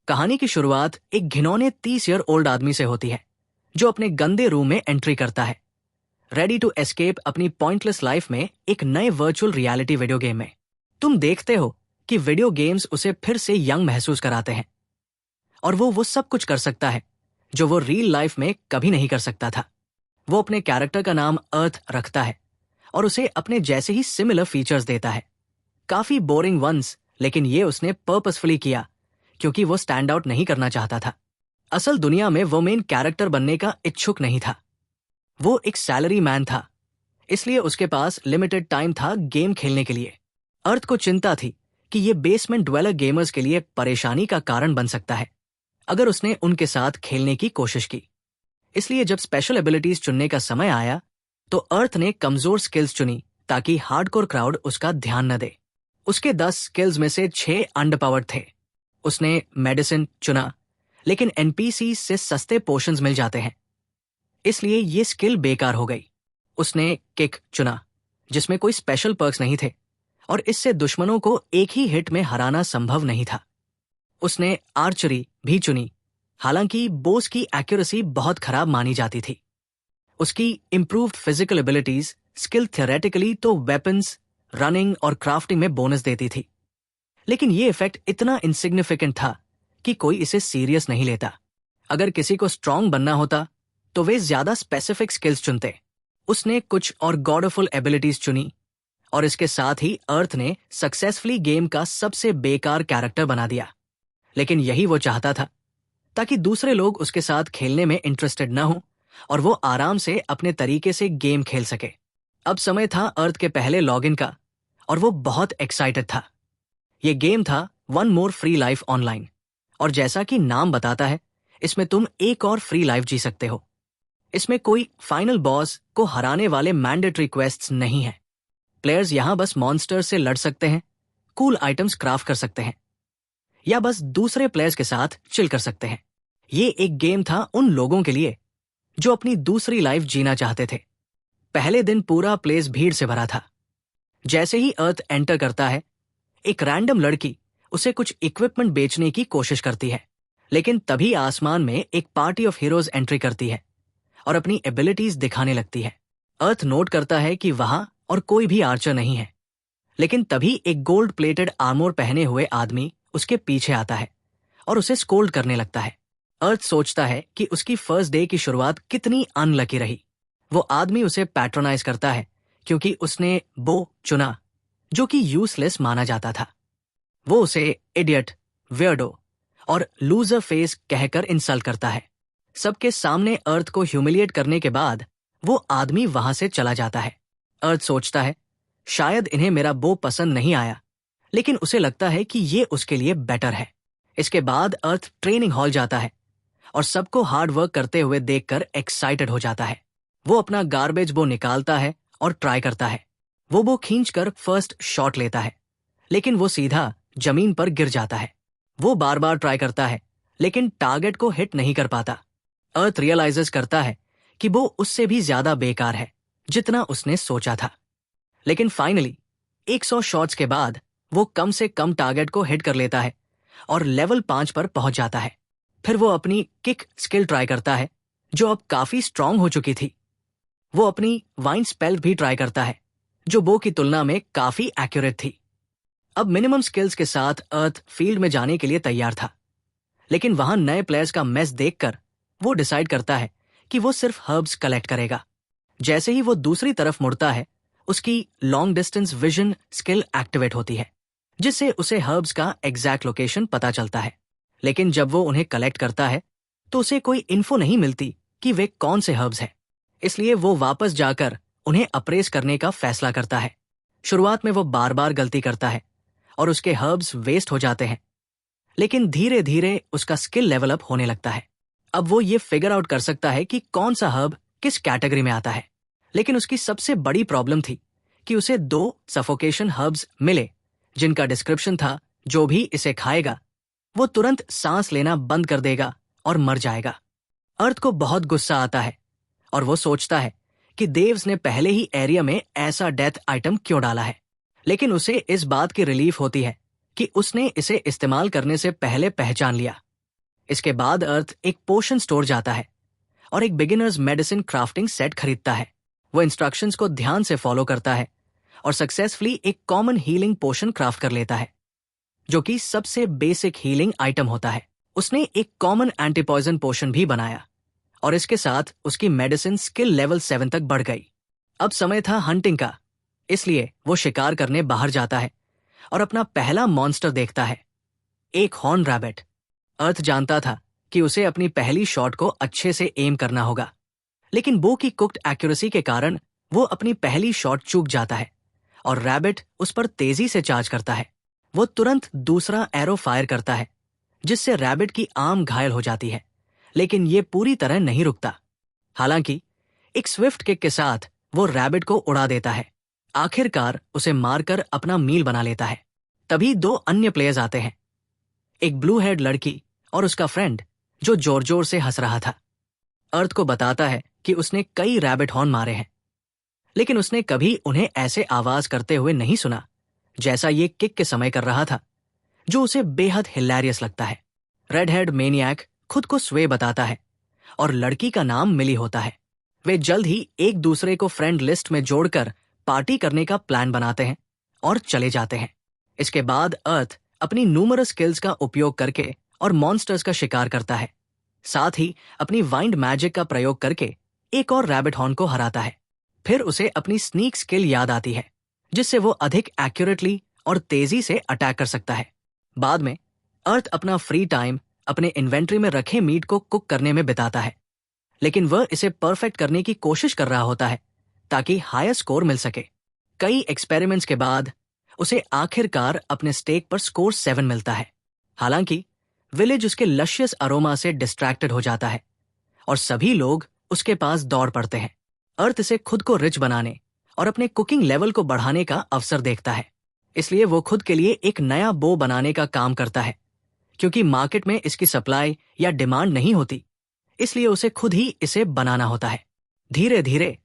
कहानी की शुरुआत एक घिनौने 30 ईयर ओल्ड आदमी से होती है जो अपने गंदे रूम में एंट्री करता है, रेडी टू एस्केप अपनी पॉइंटलेस लाइफ में एक नए वर्चुअल रियलिटी वीडियो गेम में। तुम देखते हो कि वीडियो गेम्स उसे फिर से यंग महसूस कराते हैं और वो सब कुछ कर सकता है जो वो रियल लाइफ में कभी नहीं कर सकता था। वो अपने कैरेक्टर का नाम अर्थ रखता है और उसे अपने जैसे ही सिमिलर फीचर्स देता है, काफी बोरिंग वंस, लेकिन ये उसने पर्पसफुली किया क्योंकि वो स्टैंड आउट नहीं करना चाहता था। असल दुनिया में वो मेन कैरेक्टर बनने का इच्छुक नहीं था। वो एक सैलरी मैन था, इसलिए उसके पास लिमिटेड टाइम था गेम खेलने के लिए। अर्थ को चिंता थी कि ये बेसमेंट ड्वेलर गेमर्स के लिए परेशानी का कारण बन सकता है अगर उसने उनके साथ खेलने की कोशिश की। इसलिए जब स्पेशल एबिलिटीज चुनने का समय आया तो अर्थ ने कमजोर स्किल्स चुनी ताकि हार्डकोर क्राउड उसका ध्यान न दे। उसके 10 स्किल्स में से 6 अंडरपावर्ड थे। उसने मेडिसिन चुना, लेकिन एनपीसी से सस्ते पोशंस मिल जाते हैं, इसलिए ये स्किल बेकार हो गई। उसने किक चुना, जिसमें कोई स्पेशल पर्क्स नहीं थे और इससे दुश्मनों को एक ही हिट में हराना संभव नहीं था। उसने आर्चरी भी चुनी, हालांकि बोस की एक्यूरेसी बहुत खराब मानी जाती थी। उसकी improved physical abilities skill theoretically तो वेपन्स, रनिंग और क्राफ्टिंग में बोनस देती थी, लेकिन ये इफेक्ट इतना इनसिग्निफिकेंट था कि कोई इसे सीरियस नहीं लेता। अगर किसी को स्ट्रांग बनना होता तो वे ज्यादा स्पेसिफिक स्किल्स चुनते। उसने कुछ और गॉडफुल एबिलिटीज चुनी और इसके साथ ही अर्थ ने सक्सेसफुली गेम का सबसे बेकार कैरेक्टर बना दिया। लेकिन यही वो चाहता था, ताकि दूसरे लोग उसके साथ खेलने में इंटरेस्टेड न हो और वो आराम से अपने तरीके से गेम खेल सके। अब समय था अर्थ के पहले लॉगिन का और वो बहुत एक्साइटेड था। ये गेम था one more free life online, और जैसा कि नाम बताता है, इसमें तुम एक और फ्री लाइफ जी सकते हो। इसमें कोई फाइनल बॉस को हराने वाले मैंडेटरी क्वेस्ट्स नहीं है। प्लेयर्स यहां बस मॉन्स्टर से लड़ सकते हैं, कूल आइटम्स क्राफ्ट कर सकते हैं या बस दूसरे प्लेयर्स के साथ चिल कर सकते हैं। ये एक गेम था उन लोगों के लिए जो अपनी दूसरी लाइफ जीना चाहते थे। पहले दिन पूरा प्लेस भीड़ से भरा था। जैसे ही अर्थ एंटर करता है, एक रैंडम लड़की उसे कुछ इक्विपमेंट बेचने की कोशिश करती है, लेकिन तभी आसमान में एक पार्टी ऑफ हीरोज एंट्री करती है और अपनी एबिलिटीज दिखाने लगती है। अर्थ नोट करता है कि वहां और कोई भी आर्चर नहीं है, लेकिन तभी एक गोल्ड प्लेटेड आर्मोर पहने हुए आदमी उसके पीछे आता है और उसे स्कोल्ड करने लगता है। अर्थ सोचता है कि उसकी फर्स्ट डे की शुरुआत कितनी अनलकी रही। वो आदमी उसे पैट्रोनाइज करता है क्योंकि उसने बो चुना, जो कि यूजलेस माना जाता था। वो उसे इडियट, वियर्डो और लूजर फेस कहकर इंसल्ट करता है। सबके सामने अर्थ को ह्यूमिलिएट करने के बाद वो आदमी वहां से चला जाता है। अर्थ सोचता है शायद इन्हें मेरा बो पसंद नहीं आया, लेकिन उसे लगता है कि ये उसके लिए बेटर है। इसके बाद अर्थ ट्रेनिंग हॉल जाता है और सबको हार्ड वर्क करते हुए देखकर एक्साइटेड हो जाता है। वो अपना गार्बेज बो निकालता है और ट्राई करता है। वो बो खींचकर फर्स्ट शॉट लेता है, लेकिन वो सीधा जमीन पर गिर जाता है। वो बार बार ट्राई करता है, लेकिन टारगेट को हिट नहीं कर पाता। अर्थ रियलाइजेस करता है कि वो उससे भी ज्यादा बेकार है जितना उसने सोचा था। लेकिन फाइनली 100 शॉट्स के बाद वो कम से कम टारगेट को हिट कर लेता है और लेवल 5 पर पहुंच जाता है। फिर वो अपनी किक स्किल ट्राई करता है, जो अब काफी स्ट्रांग हो चुकी थी। वो अपनी वाइन स्पेल भी ट्राई करता है, जो बो की तुलना में काफी एक्यूरेट थी। अब मिनिमम स्किल्स के साथ अर्थ फील्ड में जाने के लिए तैयार था, लेकिन वहां नए प्लेयर्स का मैस देखकर वो डिसाइड करता है कि वो सिर्फ हर्ब्स कलेक्ट करेगा। जैसे ही वो दूसरी तरफ मुड़ता है, उसकी long distance vision skill activate होती है, जिससे उसे हर्ब्स का एग्जैक्ट लोकेशन पता चलता है। लेकिन जब वो उन्हें कलेक्ट करता है तो उसे कोई इन्फो नहीं मिलती कि वे कौन से हर्ब्स हैं। इसलिए वो वापस जाकर उन्हें अप्रेस करने का फैसला करता है। शुरुआत में वो बार बार गलती करता है और उसके हर्ब्स वेस्ट हो जाते हैं, लेकिन धीरे धीरे उसका स्किल लेवल अप होने लगता है। अब वो ये फिगर आउट कर सकता है कि कौन सा हर्ब किस कैटेगरी में आता है। लेकिन उसकी सबसे बड़ी प्रॉब्लम थी कि उसे 2 सफोकेशन हर्ब्स मिले, जिनका डिस्क्रिप्शन था जो भी इसे खाएगा वो तुरंत सांस लेना बंद कर देगा और मर जाएगा। अर्थ को बहुत गुस्सा आता है और वो सोचता है कि देव्स ने पहले ही एरिया में ऐसा डेथ आइटम क्यों डाला है। लेकिन उसे इस बात की रिलीफ होती है कि उसने इसे इस्तेमाल करने से पहले पहचान लिया। इसके बाद अर्थ एक पोशन स्टोर जाता है और एक बिगिनर्स मेडिसिन क्राफ्टिंग सेट खरीदता है। वो इंस्ट्रक्शंस को ध्यान से फॉलो करता है और सक्सेसफुली एक कॉमन हीलिंग पोशन क्राफ्ट कर लेता है, जो कि सबसे बेसिक हीलिंग आइटम होता है। उसने एक कॉमन एंटी पॉइजन पोशन भी बनाया और इसके साथ उसकी मेडिसिन स्किल लेवल 7 तक बढ़ गई। अब समय था हंटिंग का, इसलिए वो शिकार करने बाहर जाता है और अपना पहला मॉन्स्टर देखता है, एक हॉर्न रैबिट। अर्थ जानता था कि उसे अपनी पहली शॉट को अच्छे से एम करना होगा, लेकिन बो की कुक्ड एक्यूरेसी के कारण वो अपनी पहली शॉट चूक जाता है और रैबिट उस पर तेजी से चार्ज करता है। वो तुरंत दूसरा एरो फायर करता है, जिससे रैबिट की आर्म घायल हो जाती है, लेकिन ये पूरी तरह नहीं रुकता। हालांकि एक स्विफ्ट किक के साथ वो रैबिट को उड़ा देता है, आखिरकार उसे मारकर अपना मील बना लेता है। तभी 2 अन्य प्लेयर्स आते हैं, एक ब्लू हेड लड़की और उसका फ्रेंड, जो जोर जोर से हंस रहा था। अर्थ को बताता है कि उसने कई रैबिट हॉर्न मारे हैं, लेकिन उसने कभी उन्हें ऐसे आवाज करते हुए नहीं सुना जैसा ये किक के समय कर रहा था, जो उसे बेहद हिलेरियस लगता है। रेड हेड मेनियक खुद को स्वे बताता है और लड़की का नाम मिली होता है। वे जल्द ही एक दूसरे को फ्रेंड लिस्ट में जोड़कर पार्टी करने का प्लान बनाते हैं और चले जाते हैं। इसके बाद अर्थ अपनी न्यूमरस स्किल्स का उपयोग करके और मॉन्स्टर्स का शिकार करता है, साथ ही अपनी वाइंड मैजिक का प्रयोग करके एक और रैबिट हॉर्न को हराता है। फिर उसे अपनी स्नीक स्किल याद आती है, जिससे वो अधिक एक्यूरेटली और तेजी से अटैक कर सकता है। बाद में अर्थ अपना फ्री टाइम अपने इन्वेंट्री में रखे मीट को कुक करने में बिताता है, लेकिन वह इसे परफेक्ट करने की कोशिश कर रहा होता है ताकि हायर स्कोर मिल सके। कई एक्सपेरिमेंट्स के बाद उसे आखिरकार अपने स्टेक पर स्कोर 7 मिलता है। हालांकि विलेज उसके लशियस अरोमा से डिस्ट्रैक्टेड हो जाता है और सभी लोग उसके पास दौड़ पड़ते हैं। अर्थ इसे खुद को रिच बनाने और अपने कुकिंग लेवल को बढ़ाने का अवसर देखता है, इसलिए वो खुद के लिए एक नया बो बनाने का काम करता है। क्योंकि मार्केट में इसकी सप्लाई या डिमांड नहीं होती, इसलिए उसे खुद ही इसे बनाना होता है। धीरे धीरे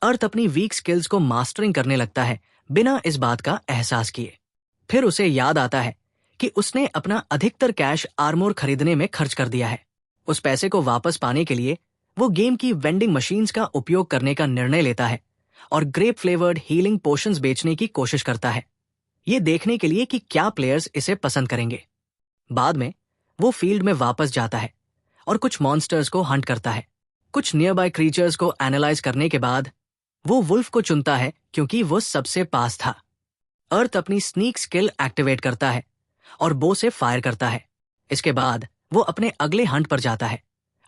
अर्थ अपनी वीक स्किल्स को मास्टरिंग करने लगता है बिना इस बात का एहसास किए। फिर उसे याद आता है कि उसने अपना अधिकतर कैश आर्मोर खरीदने में खर्च कर दिया है। उस पैसे को वापस पाने के लिए वो गेम की वेंडिंग मशीन्स का उपयोग करने का निर्णय लेता है और ग्रेप फ्लेवर्ड हीलिंग पोशंस बेचने की कोशिश करता है, ये देखने के लिए कि क्या प्लेयर्स इसे पसंद करेंगे। बाद में वो फील्ड में वापस जाता है और कुछ मॉन्स्टर्स को हंट करता है। कुछ नियर बाय क्रीचर्स को एनालाइज करने के बाद वो वुल्फ को चुनता है क्योंकि वो सबसे पास था। अर्थ अपनी स्नीक स्किल एक्टिवेट करता है और बो से फायर करता है। इसके बाद वो अपने अगले हंट पर जाता है,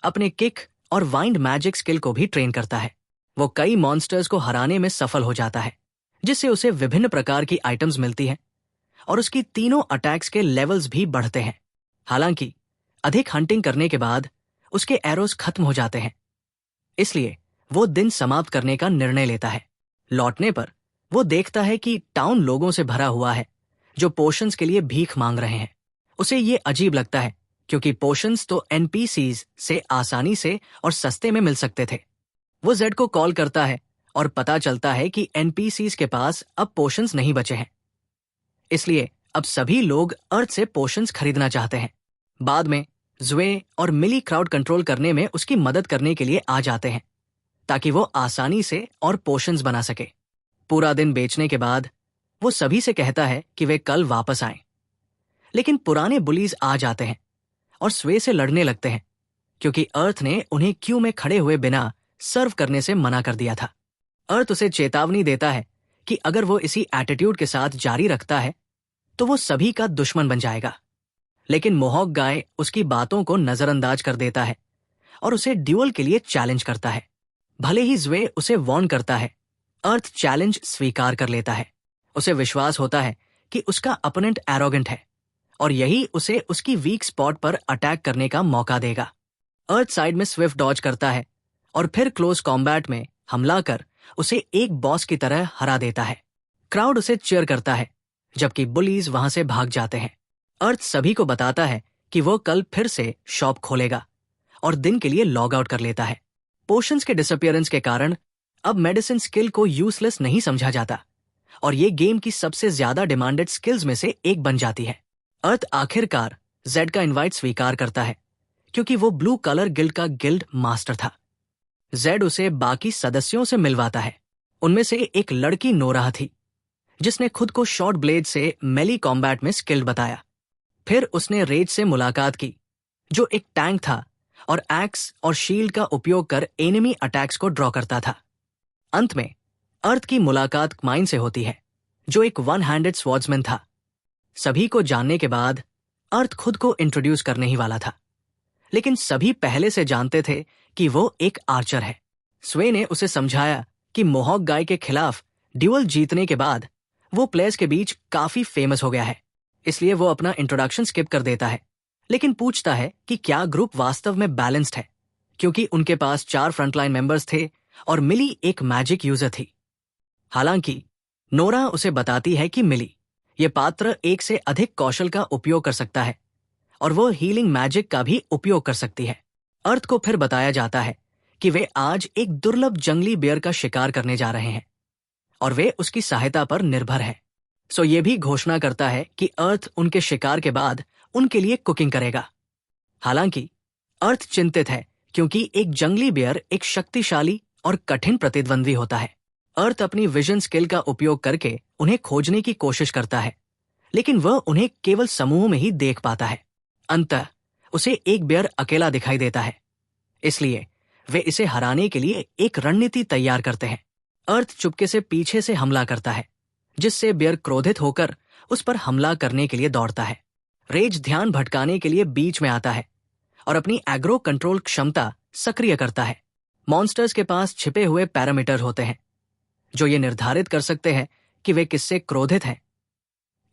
अपने किक और वाइंड मैजिक स्किल को भी ट्रेन करता है। वो कई मॉन्स्टर्स को हराने में सफल हो जाता है, जिससे उसे विभिन्न प्रकार की आइटम्स मिलती हैं और उसकी तीनों अटैक्स के लेवल्स भी बढ़ते हैं। हालांकि अधिक हंटिंग करने के बाद उसके एरोज खत्म हो जाते हैं, इसलिए वो दिन समाप्त करने का निर्णय लेता है। लौटने पर वो देखता है कि टाउन लोगों से भरा हुआ है जो पोशंस के लिए भीख मांग रहे हैं। उसे ये अजीब लगता है क्योंकि पोशंस तो एनपीसीज से आसानी से और सस्ते में मिल सकते थे। वो जेड को कॉल करता है और पता चलता है कि एनपीसीज के पास अब पोशंस नहीं बचे हैं, इसलिए अब सभी लोग अर्थ से पोशंस खरीदना चाहते हैं। बाद में ज़्वे और मिली क्राउड कंट्रोल करने में उसकी मदद करने के लिए आ जाते हैं ताकि वो आसानी से और पोशंस बना सके। पूरा दिन बेचने के बाद वो सभी से कहता है कि वे कल वापस आएं, लेकिन पुराने बुलीज आ जाते हैं और स्वे से लड़ने लगते हैं क्योंकि अर्थ ने उन्हें क्यू में खड़े हुए बिना सर्व करने से मना कर दिया था। अर्थ उसे चेतावनी देता है कि अगर वो इसी एटीट्यूड के साथ जारी रखता है तो वो सभी का दुश्मन बन जाएगा, लेकिन मोहॉक गाय उसकी बातों को नजरअंदाज कर देता है और उसे ड्यूअल के लिए चैलेंज करता है। भले ही ज़्वे उसे वार्न करता है, अर्थ चैलेंज स्वीकार कर लेता है। उसे विश्वास होता है कि उसका अपोनेंट एरोगेंट है और यही उसे उसकी वीक स्पॉट पर अटैक करने का मौका देगा। अर्थ साइड में स्विफ्ट डॉज करता है और फिर क्लोज कॉम्बैट में हमला कर उसे एक बॉस की तरह हरा देता है। क्राउड उसे चीयर करता है जबकि बुलीज वहां से भाग जाते हैं। अर्थ सभी को बताता है कि वो कल फिर से शॉप खोलेगा और दिन के लिए लॉग आउट कर लेता है। पोशंस के डिसअपियरेंस के कारण अब मेडिसिन स्किल को यूजलेस नहीं समझा जाता और ये गेम की सबसे ज्यादा डिमांडेड स्किल्स में से एक बन जाती है। अर्थ आखिरकार जेड का इनवाइट स्वीकार करता है क्योंकि वो ब्लू कलर गिल्ड का गिल्ड मास्टर था। जेड उसे बाकी सदस्यों से मिलवाता है। उनमें से एक लड़की नोराह थी, जिसने खुद को शॉर्ट ब्लेड से मेली कॉम्बैट में स्किल्ड बताया। फिर उसने रेज से मुलाकात की, जो एक टैंक था और एक्स और शील्ड का उपयोग कर एनिमी अटैक्स को ड्रॉ करता था। अंत में अर्थ की मुलाकात माइन से होती है, जो एक वन हैंडेड स्वॉर्ड्समैन था। सभी को जानने के बाद अर्थ खुद को इंट्रोड्यूस करने ही वाला था, लेकिन सभी पहले से जानते थे कि वो एक आर्चर है। स्वे ने उसे समझाया कि मोहॉक गाय के खिलाफ ड्यूअल जीतने के बाद वो प्लेयर्स के बीच काफी फेमस हो गया है, इसलिए वो अपना इंट्रोडक्शन स्किप कर देता है, लेकिन पूछता है कि क्या ग्रुप वास्तव में बैलेंस्ड है, क्योंकि उनके पास 4 फ्रंटलाइन मेंबर्स थे और मिली एक मैजिक यूजर थी। हालांकि नोरा उसे बताती है कि मिली ये पात्र 1 से अधिक कौशल का उपयोग कर सकता है और वो हीलिंग मैजिक का भी उपयोग कर सकती है। अर्थ को फिर बताया जाता है कि वे आज एक दुर्लभ जंगली बेयर का शिकार करने जा रहे हैं और वे उसकी सहायता पर निर्भर है। सो ये भी घोषणा करता है कि अर्थ उनके शिकार के बाद उनके लिए कुकिंग करेगा। हालांकि अर्थ चिंतित है, क्योंकि एक जंगली बेयर एक शक्तिशाली और कठिन प्रतिद्वंद्वी होता है। अर्थ अपनी विजन स्किल का उपयोग करके उन्हें खोजने की कोशिश करता है, लेकिन वह उन्हें केवल समूह में ही देख पाता है। अंततः उसे एक बेयर अकेला दिखाई देता है, इसलिए वे इसे हराने के लिए एक रणनीति तैयार करते हैं। अर्थ चुपके से पीछे से हमला करता है, जिससे बेयर क्रोधित होकर उस पर हमला करने के लिए दौड़ता है। रेज ध्यान भटकाने के लिए बीच में आता है और अपनी एग्रो कंट्रोल क्षमता सक्रिय करता है। मॉन्स्टर्स के पास छिपे हुए पैरामीटर होते हैं, जो ये निर्धारित कर सकते हैं कि वे किससे क्रोधित हैं।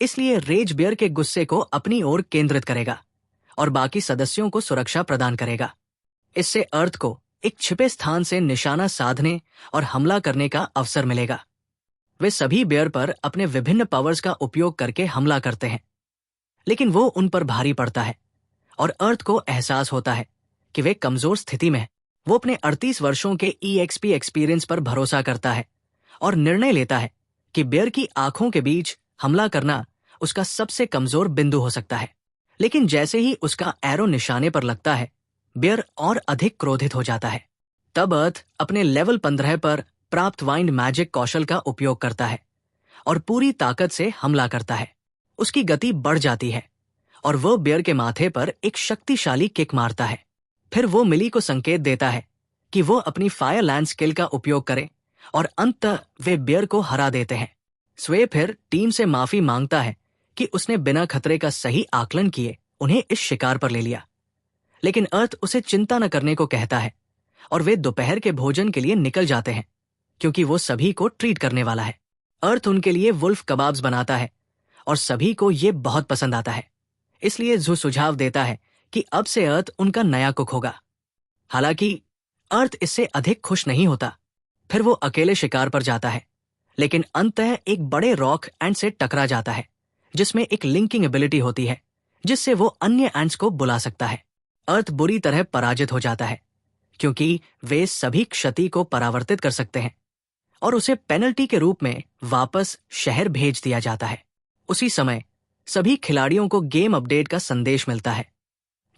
इसलिए रेज बेयर के गुस्से को अपनी ओर केंद्रित करेगा और बाकी सदस्यों को सुरक्षा प्रदान करेगा। इससे अर्थ को एक छिपे स्थान से निशाना साधने और हमला करने का अवसर मिलेगा। वे सभी बेयर पर अपने विभिन्न पावर्स का उपयोग करके हमला करते हैं, लेकिन वो उन पर भारी पड़ता है और अर्थ को एहसास होता है कि वे कमजोर स्थिति में हैं। वो अपने 38 वर्षों के EXP एक्सपीरियंस पर भरोसा करता है और निर्णय लेता है कि बेयर की आंखों के बीच हमला करना उसका सबसे कमजोर बिंदु हो सकता है। लेकिन जैसे ही उसका एरो निशाने पर लगता है, बेयर और अधिक क्रोधित हो जाता है। तब अर्थ अपने लेवल 15 पर प्राप्त वाइंड मैजिक कौशल का उपयोग करता है और पूरी ताकत से हमला करता है। उसकी गति बढ़ जाती है और वह बेयर के माथे पर एक शक्तिशाली किक मारता है। फिर वो मिली को संकेत देता है कि वो अपनी फायर लैंड स्किल का उपयोग करे और अंततः वे बेयर को हरा देते हैं। स्वे फिर टीम से माफी मांगता है कि उसने बिना खतरे का सही आकलन किए उन्हें इस शिकार पर ले लिया, लेकिन अर्थ उसे चिंता न करने को कहता है और वे दोपहर के भोजन के लिए निकल जाते हैं, क्योंकि वो सभी को ट्रीट करने वाला है। अर्थ उनके लिए वुल्फ कबाब्स बनाता है और सभी को ये बहुत पसंद आता है, इसलिए जू सुझाव देता है कि अब से अर्थ उनका नया कुक होगा। हालांकि अर्थ इससे अधिक खुश नहीं होता। फिर वो अकेले शिकार पर जाता है, लेकिन अंततः एक बड़े रॉक एंट से टकरा जाता है, जिसमें एक लिंकिंग एबिलिटी होती है, जिससे वो अन्य एंट्स को बुला सकता है। अर्थ बुरी तरह पराजित हो जाता है, क्योंकि वे सभी क्षति को परावर्तित कर सकते हैं और उसे पेनल्टी के रूप में वापस शहर भेज दिया जाता है। उसी समय सभी खिलाड़ियों को गेम अपडेट का संदेश मिलता है,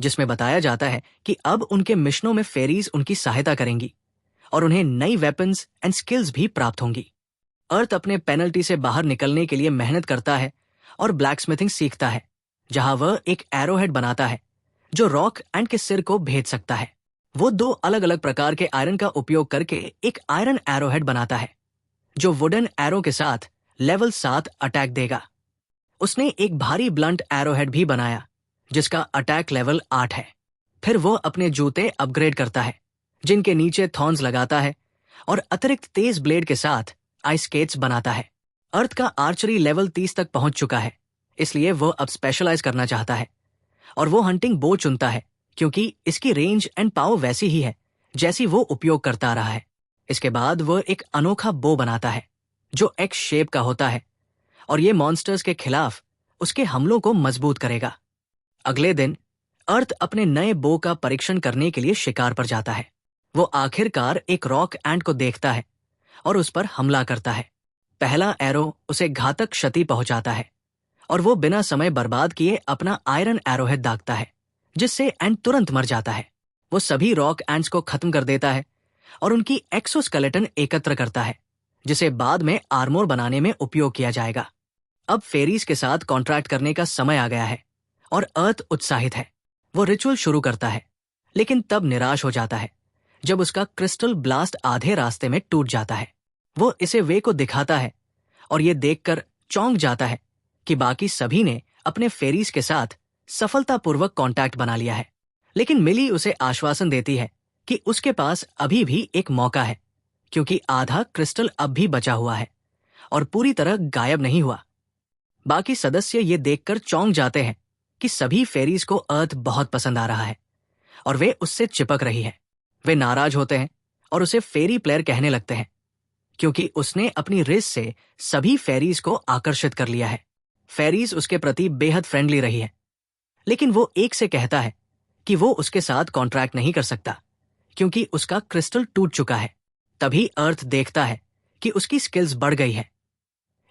जिसमें बताया जाता है कि अब उनके मिशनों में फेरीज उनकी सहायता करेंगी और उन्हें नई वेपन्स एंड स्किल्स भी प्राप्त होंगी। अर्थ अपने पेनल्टी से बाहर निकलने के लिए मेहनत करता है और ब्लैकस्मिथिंग सीखता है, जहां वह एक एरोहेड बनाता है जो रॉक एंड के सिर को भेद सकता है। वो 2 अलग अलग प्रकार के आयरन का उपयोग करके एक आयरन एरोहेड बनाता है, जो वुडन एरो के साथ लेवल 7 अटैक देगा। उसने एक भारी ब्लंट एरोहेड भी बनाया, जिसका अटैक लेवल 8 है। फिर वो अपने जूते अपग्रेड करता है, जिनके नीचे थॉर्न्स लगाता है और अतिरिक्त तेज ब्लेड के साथ आइस स्केट्स बनाता है। अर्थ का आर्चरी लेवल 30 तक पहुंच चुका है, इसलिए वो अब स्पेशलाइज करना चाहता है और वो हंटिंग बो चुनता है, क्योंकि इसकी रेंज एंड पावर वैसी ही है जैसी वो उपयोग करता रहा है। इसके बाद वह एक अनोखा बो बनाता है जो एक्स शेप का होता है और ये मॉन्स्टर्स के खिलाफ उसके हमलों को मजबूत करेगा। अगले दिन अर्थ अपने नए बो का परीक्षण करने के लिए शिकार पर जाता है। वो आखिरकार एक रॉक एंट को देखता है और उस पर हमला करता है। पहला एरो उसे घातक क्षति पहुंचाता है और वो बिना समय बर्बाद किए अपना आयरन एरोहेड दागता है, जिससे एंट तुरंत मर जाता है। वो सभी रॉक एंट्स को खत्म कर देता है और उनकी एक्सोस्केलेटन एकत्र करता है, जिसे बाद में आर्मोर बनाने में उपयोग किया जाएगा। अब फेरीज के साथ कॉन्ट्रैक्ट करने का समय आ गया है और अर्थ उत्साहित है। वो रिचुअल शुरू करता है, लेकिन तब निराश हो जाता है जब उसका क्रिस्टल ब्लास्ट आधे रास्ते में टूट जाता है। वो इसे वे को दिखाता है और ये देखकर चौंक जाता है कि बाकी सभी ने अपने फेरीज के साथ सफलतापूर्वक कांटेक्ट बना लिया है। लेकिन मिली उसे आश्वासन देती है कि उसके पास अभी भी एक मौका है, क्योंकि आधा क्रिस्टल अब भी बचा हुआ है और पूरी तरह गायब नहीं हुआ। बाकी सदस्य ये देखकर चौंक जाते हैं कि सभी फेरीज को अर्थ बहुत पसंद आ रहा है और वे उससे चिपक रही है। वे नाराज होते हैं और उसे फेरी प्लेयर कहने लगते हैं, क्योंकि उसने अपनी रेस से सभी फेरीज को आकर्षित कर लिया है। फेरीज उसके प्रति बेहद फ्रेंडली रही है, लेकिन वो एक से कहता है कि वो उसके साथ कॉन्ट्रैक्ट नहीं कर सकता, क्योंकि उसका क्रिस्टल टूट चुका है। तभी अर्थ देखता है कि उसकी स्किल्स बढ़ गई है,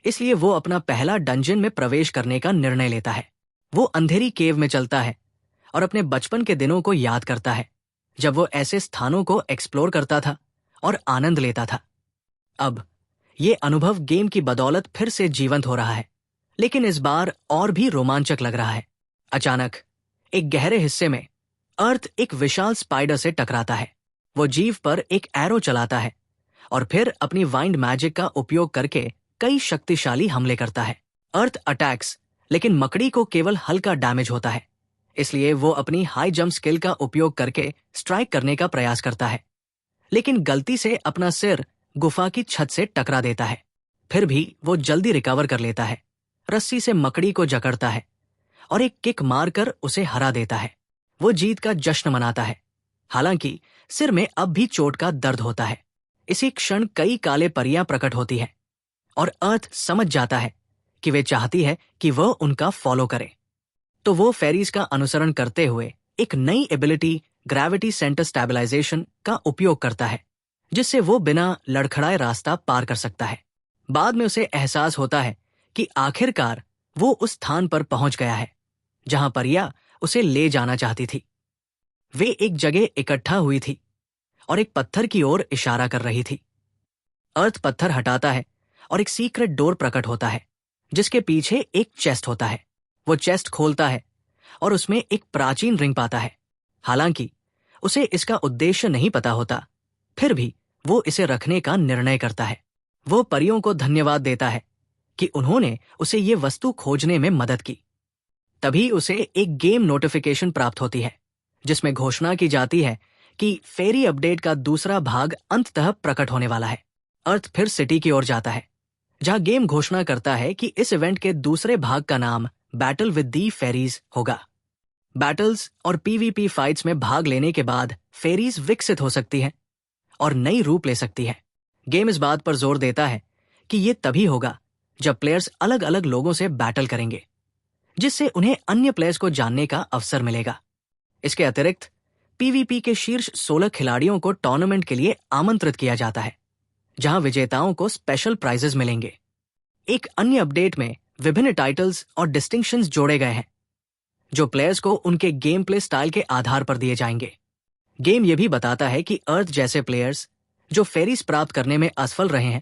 इसलिए वो अपना पहला डंजन में प्रवेश करने का निर्णय लेता है। वो अंधेरी केव में चलता है और अपने बचपन के दिनों को याद करता है, जब वो ऐसे स्थानों को एक्सप्लोर करता था और आनंद लेता था। अब ये अनुभव गेम की बदौलत फिर से जीवंत हो रहा है, लेकिन इस बार और भी रोमांचक लग रहा है। अचानक एक गहरे हिस्से में अर्थ एक विशाल स्पाइडर से टकराता है। वो जीव पर एक एरो चलाता है और फिर अपनी वाइंड मैजिक का उपयोग करके कई शक्तिशाली हमले करता है। अर्थ अटैक्स, लेकिन मकड़ी को केवल हल्का डैमेज होता है, इसलिए वो अपनी हाई जंप स्किल का उपयोग करके स्ट्राइक करने का प्रयास करता है, लेकिन गलती से अपना सिर गुफा की छत से टकरा देता है। फिर भी वो जल्दी रिकवर कर लेता है, रस्सी से मकड़ी को जकड़ता है और एक किक मारकर उसे हरा देता है। वो जीत का जश्न मनाता है, हालांकि सिर में अब भी चोट का दर्द होता है। इसी क्षण कई काले परियां प्रकट होती है और अर्थ समझ जाता है कि वे चाहती है कि वह उनका फॉलो करे। तो वो फेरीज का अनुसरण करते हुए एक नई एबिलिटी ग्रेविटी सेंटर स्टेबलाइजेशन का उपयोग करता है, जिससे वो बिना लड़खड़ाए रास्ता पार कर सकता है। बाद में उसे एहसास होता है कि आखिरकार वो उस स्थान पर पहुंच गया है जहां परिया उसे ले जाना चाहती थी। वे एक जगह इकट्ठा हुई थी और एक पत्थर की ओर इशारा कर रही थी। अर्थ पत्थर हटाता है और एक सीक्रेट डोर प्रकट होता है, जिसके पीछे एक चेस्ट होता है। वो चेस्ट खोलता है और उसमें एक प्राचीन रिंग पाता है। हालांकि उसे इसका उद्देश्य नहीं पता होता, फिर भी वो इसे रखने का निर्णय करता है। वो परियों को धन्यवाद देता है कि उन्होंने उसे ये वस्तु खोजने में मदद की। तभी उसे एक गेम नोटिफिकेशन प्राप्त होती है, जिसमें घोषणा की जाती है कि फेरी अपडेट का दूसरा भाग अंततः प्रकट होने वाला है। अर्थ फिर सिटी की ओर जाता है, जहां गेम घोषणा करता है कि इस इवेंट के दूसरे भाग का नाम बैटल विद दी फेरीज होगा। बैटल्स और पीवीपी फाइट्स में भाग लेने के बाद फेरीज विकसित हो सकती है और नई रूप ले सकती है। गेम इस बात पर जोर देता है कि ये तभी होगा जब प्लेयर्स अलग अलग लोगों से बैटल करेंगे, जिससे उन्हें अन्य प्लेयर्स को जानने का अवसर मिलेगा। इसके अतिरिक्त पीवीपी के शीर्ष 16 खिलाड़ियों को टूर्नामेंट के लिए आमंत्रित किया जाता है, जहां विजेताओं को स्पेशल प्राइजेस मिलेंगे। एक अन्य अपडेट में विभिन्न टाइटल्स और डिस्टिंक्शंस जोड़े गए हैं, जो प्लेयर्स को उनके गेम प्ले स्टाइल के आधार पर दिए जाएंगे। गेम यह भी बताता है कि अर्थ जैसे प्लेयर्स जो फेरीज प्राप्त करने में असफल रहे हैं,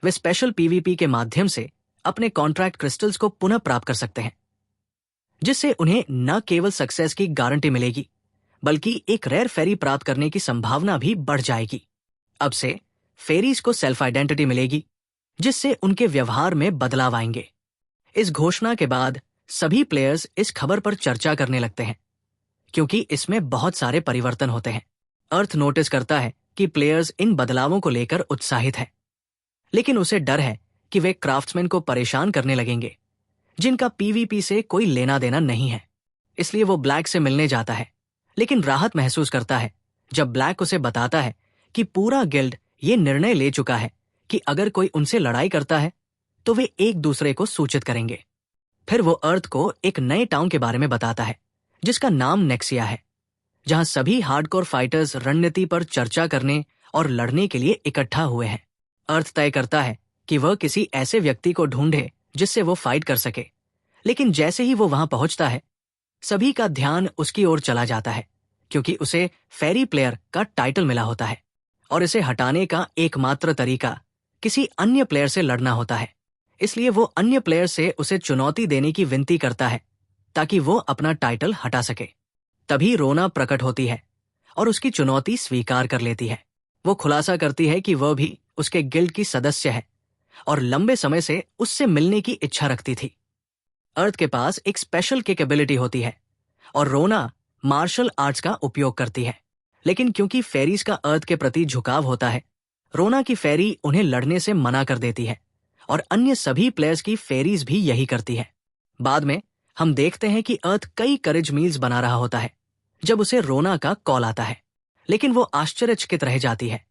वे स्पेशल पीवीपी के माध्यम से अपने कॉन्ट्रैक्ट क्रिस्टल्स को पुनः प्राप्त कर सकते हैं, जिससे उन्हें न केवल सक्सेस की गारंटी मिलेगी, बल्कि एक रेयर फेरी प्राप्त करने की संभावना भी बढ़ जाएगी। अब से फेरीज को सेल्फ आइडेंटिटी मिलेगी, जिससे उनके व्यवहार में बदलाव आएंगे। इस घोषणा के बाद सभी प्लेयर्स इस खबर पर चर्चा करने लगते हैं, क्योंकि इसमें बहुत सारे परिवर्तन होते हैं। अर्थ नोटिस करता है कि प्लेयर्स इन बदलावों को लेकर उत्साहित हैं, लेकिन उसे डर है कि वे क्राफ्ट्समैन को परेशान करने लगेंगे, जिनका पीवीपी से कोई लेना देना नहीं है। इसलिए वो ब्लैक से मिलने जाता है, लेकिन राहत महसूस करता है जब ब्लैक उसे बताता है कि पूरा गिल्ड ये निर्णय ले चुका है कि अगर कोई उनसे लड़ाई करता है तो वे एक दूसरे को सूचित करेंगे। फिर वो अर्थ को एक नए टाउन के बारे में बताता है, जिसका नाम नेक्सिया है, जहां सभी हार्डकोर फाइटर्स रणनीति पर चर्चा करने और लड़ने के लिए इकट्ठा हुए हैं। अर्थ तय करता है कि वह किसी ऐसे व्यक्ति को ढूंढे जिससे वो फाइट कर सके, लेकिन जैसे ही वो वहां पहुंचता है, सभी का ध्यान उसकी ओर चला जाता है क्योंकि उसे फेरी प्लेयर का टाइटल मिला होता है और इसे हटाने का एकमात्र तरीका किसी अन्य प्लेयर से लड़ना होता है। इसलिए वो अन्य प्लेयर से उसे चुनौती देने की विनती करता है ताकि वो अपना टाइटल हटा सके। तभी रोना प्रकट होती है और उसकी चुनौती स्वीकार कर लेती है। वो खुलासा करती है कि वह भी उसके गिल्ड की सदस्य है और लंबे समय से उससे मिलने की इच्छा रखती थी। अर्थ के पास एक स्पेशल कैपेबिलिटी होती है और रोना मार्शल आर्ट्स का उपयोग करती है। लेकिन क्योंकि फेरीज का अर्थ के प्रति झुकाव होता है, रोना की फेरी उन्हें लड़ने से मना कर देती है और अन्य सभी प्लेयर्स की फेरीज भी यही करती है। बाद में हम देखते हैं कि अर्थ कई करेज मील्स बना रहा होता है जब उसे रोना का कॉल आता है, लेकिन वो आश्चर्यचकित रह जाती है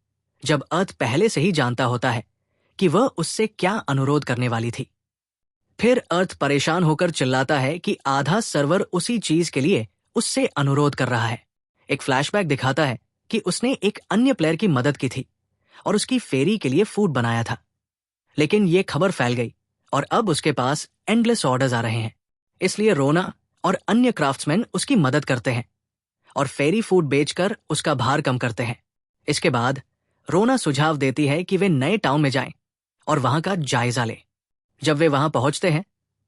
जब अर्थ पहले से ही जानता होता है कि वह उससे क्या अनुरोध करने वाली थी। फिर अर्थ परेशान होकर चिल्लाता है कि आधा सर्वर उसी चीज के लिए उससे अनुरोध कर रहा है। एक फ्लैशबैक दिखाता है कि उसने एक अन्य प्लेयर की मदद की थी और उसकी फेरी के लिए फूड बनाया था, लेकिन ये खबर फैल गई और अब उसके पास एंडलेस ऑर्डर्स आ रहे हैं। इसलिए रोना और अन्य क्राफ्ट्समैन उसकी मदद करते हैं और फेरी फूड बेचकर उसका भार कम करते हैं। इसके बाद रोना सुझाव देती है कि वे नए टाउन में जाएं और वहां का जायजा लें। जब वे वहां पहुंचते हैं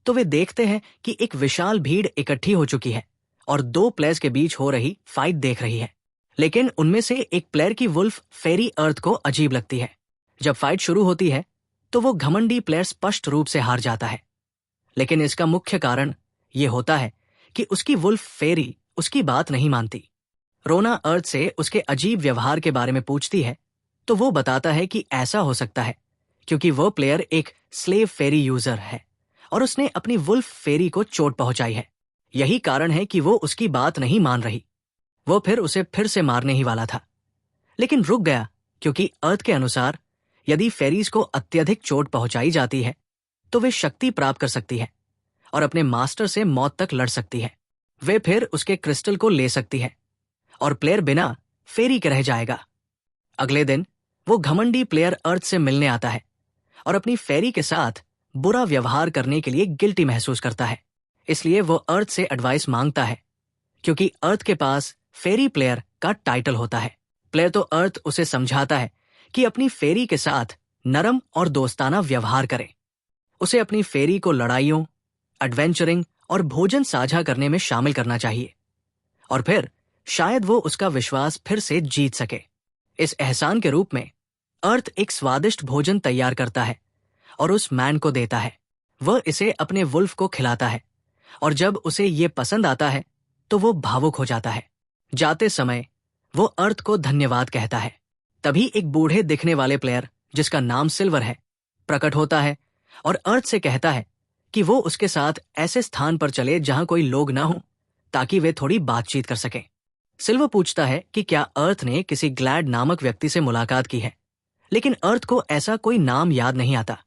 तो वे देखते हैं कि एक विशाल भीड़ इकट्ठी हो चुकी है और दो प्लेयर्स के बीच हो रही फाइट देख रही है। लेकिन उनमें से एक प्लेयर की वुल्फ फेरी अर्थ को अजीब लगती है। जब फाइट शुरू होती है तो वो घमंडी प्लेयर स्पष्ट रूप से हार जाता है, लेकिन इसका मुख्य कारण ये होता है कि उसकी वुल्फ फेरी उसकी बात नहीं मानती। रोना अर्थ से उसके अजीब व्यवहार के बारे में पूछती है तो वो बताता है कि ऐसा हो सकता है क्योंकि वो प्लेयर एक स्लेव फेरी यूजर है और उसने अपनी वुल्फ फेरी को चोट पहुंचाई है। यही कारण है कि वो उसकी बात नहीं मान रही। वो फिर उसे फिर से मारने ही वाला था, लेकिन रुक गया क्योंकि अर्थ के अनुसार यदि फेरीज को अत्यधिक चोट पहुंचाई जाती है तो वे शक्ति प्राप्त कर सकती है और अपने मास्टर से मौत तक लड़ सकती है। वे फिर उसके क्रिस्टल को ले सकती है और प्लेयर बिना फेरी के रह जाएगा। अगले दिन वो घमंडी प्लेयर अर्थ से मिलने आता है और अपनी फेरी के साथ बुरा व्यवहार करने के लिए गिल्टी महसूस करता है। इसलिए वो अर्थ से एडवाइस मांगता है क्योंकि अर्थ के पास फेरी प्लेयर का टाइटल होता है। प्लेयर तो अर्थ उसे समझाता है कि अपनी फेरी के साथ नरम और दोस्ताना व्यवहार करे। उसे अपनी फेरी को लड़ाइयों, एडवेंचरिंग और भोजन साझा करने में शामिल करना चाहिए और फिर शायद वो उसका विश्वास फिर से जीत सके। इस एहसान के रूप में अर्थ एक स्वादिष्ट भोजन तैयार करता है और उस मैन को देता है। वह इसे अपने वुल्फ को खिलाता है और जब उसे ये पसंद आता है तो वो भावुक हो जाता है। जाते समय वो अर्थ को धन्यवाद कहता है। तभी एक बूढ़े दिखने वाले प्लेयर जिसका नाम सिल्वर है प्रकट होता है और अर्थ से कहता है कि वो उसके साथ ऐसे स्थान पर चले जहां कोई लोग ना हो ताकि वे थोड़ी बातचीत कर सकें। सिल्वर पूछता है कि क्या अर्थ ने किसी ग्लैड नामक व्यक्ति से मुलाकात की है, लेकिन अर्थ को ऐसा कोई नाम याद नहीं आता।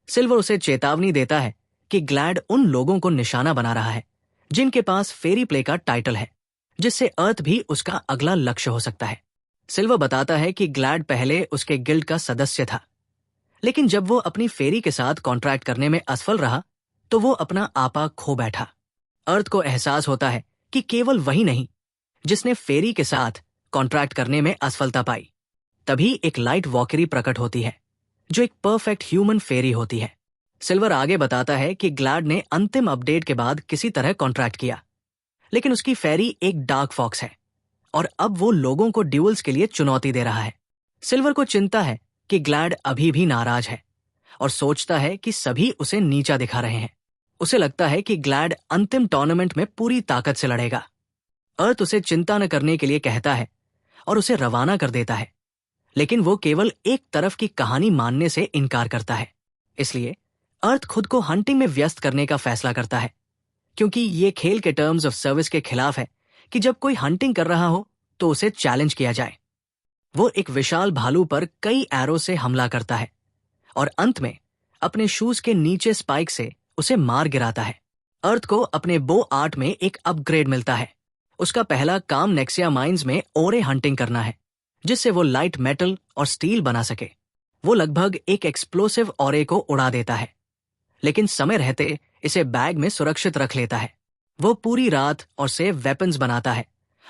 सिल्वर उसे चेतावनी देता है कि ग्लैड उन लोगों को निशाना बना रहा है जिनके पास फेरी प्ले का टाइटल है, जिससे अर्थ भी उसका अगला लक्ष्य हो सकता है। सिल्वर बताता है कि ग्लैड पहले उसके गिल्ड का सदस्य था, लेकिन जब वो अपनी फेरी के साथ कॉन्ट्रैक्ट करने में असफल रहा तो वो अपना आपा खो बैठा। अर्थ को एहसास होता है कि केवल वही नहीं जिसने फेरी के साथ कॉन्ट्रैक्ट करने में असफलता पाई। तभी एक लाइट वॉकरी प्रकट होती है जो एक परफेक्ट ह्यूमन फेरी होती है। सिल्वर आगे बताता है कि ग्लैड ने अंतिम अपडेट के बाद किसी तरह कॉन्ट्रैक्ट किया, लेकिन उसकी फेरी एक डार्क फॉक्स है और अब वो लोगों को ड्यूल्स के लिए चुनौती दे रहा है। सिल्वर को चिंता है कि ग्लैड अभी भी नाराज है और सोचता है कि सभी उसे नीचा दिखा रहे हैं। उसे लगता है कि ग्लैड अंतिम टूर्नामेंट में पूरी ताकत से लड़ेगा। अर्थ उसे चिंता न करने के लिए कहता है और उसे रवाना कर देता है, लेकिन वो केवल एक तरफ की कहानी मानने से इनकार करता है। इसलिए अर्थ खुद को हंटिंग में व्यस्त करने का फैसला करता है, क्योंकि ये खेल के टर्म्स ऑफ सर्विस के खिलाफ है कि जब कोई हंटिंग कर रहा हो तो उसे चैलेंज किया जाए। वो एक विशाल भालू पर कई एरो से हमला करता है और अंत में अपने शूज के नीचे स्पाइक से उसे मार गिराता है। अर्थ को अपने बो आर्ट में एक अपग्रेड मिलता है। उसका पहला काम नेक्सिया माइंस में ओरे हंटिंग करना है, जिससे वो लाइट मेटल और स्टील बना सके। वो लगभग एक एक्सप्लोसिव ओरे को उड़ा देता है, लेकिन समय रहते इसे बैग में सुरक्षित रख लेता है। वो पूरी रात और से वेपन्स बनाता है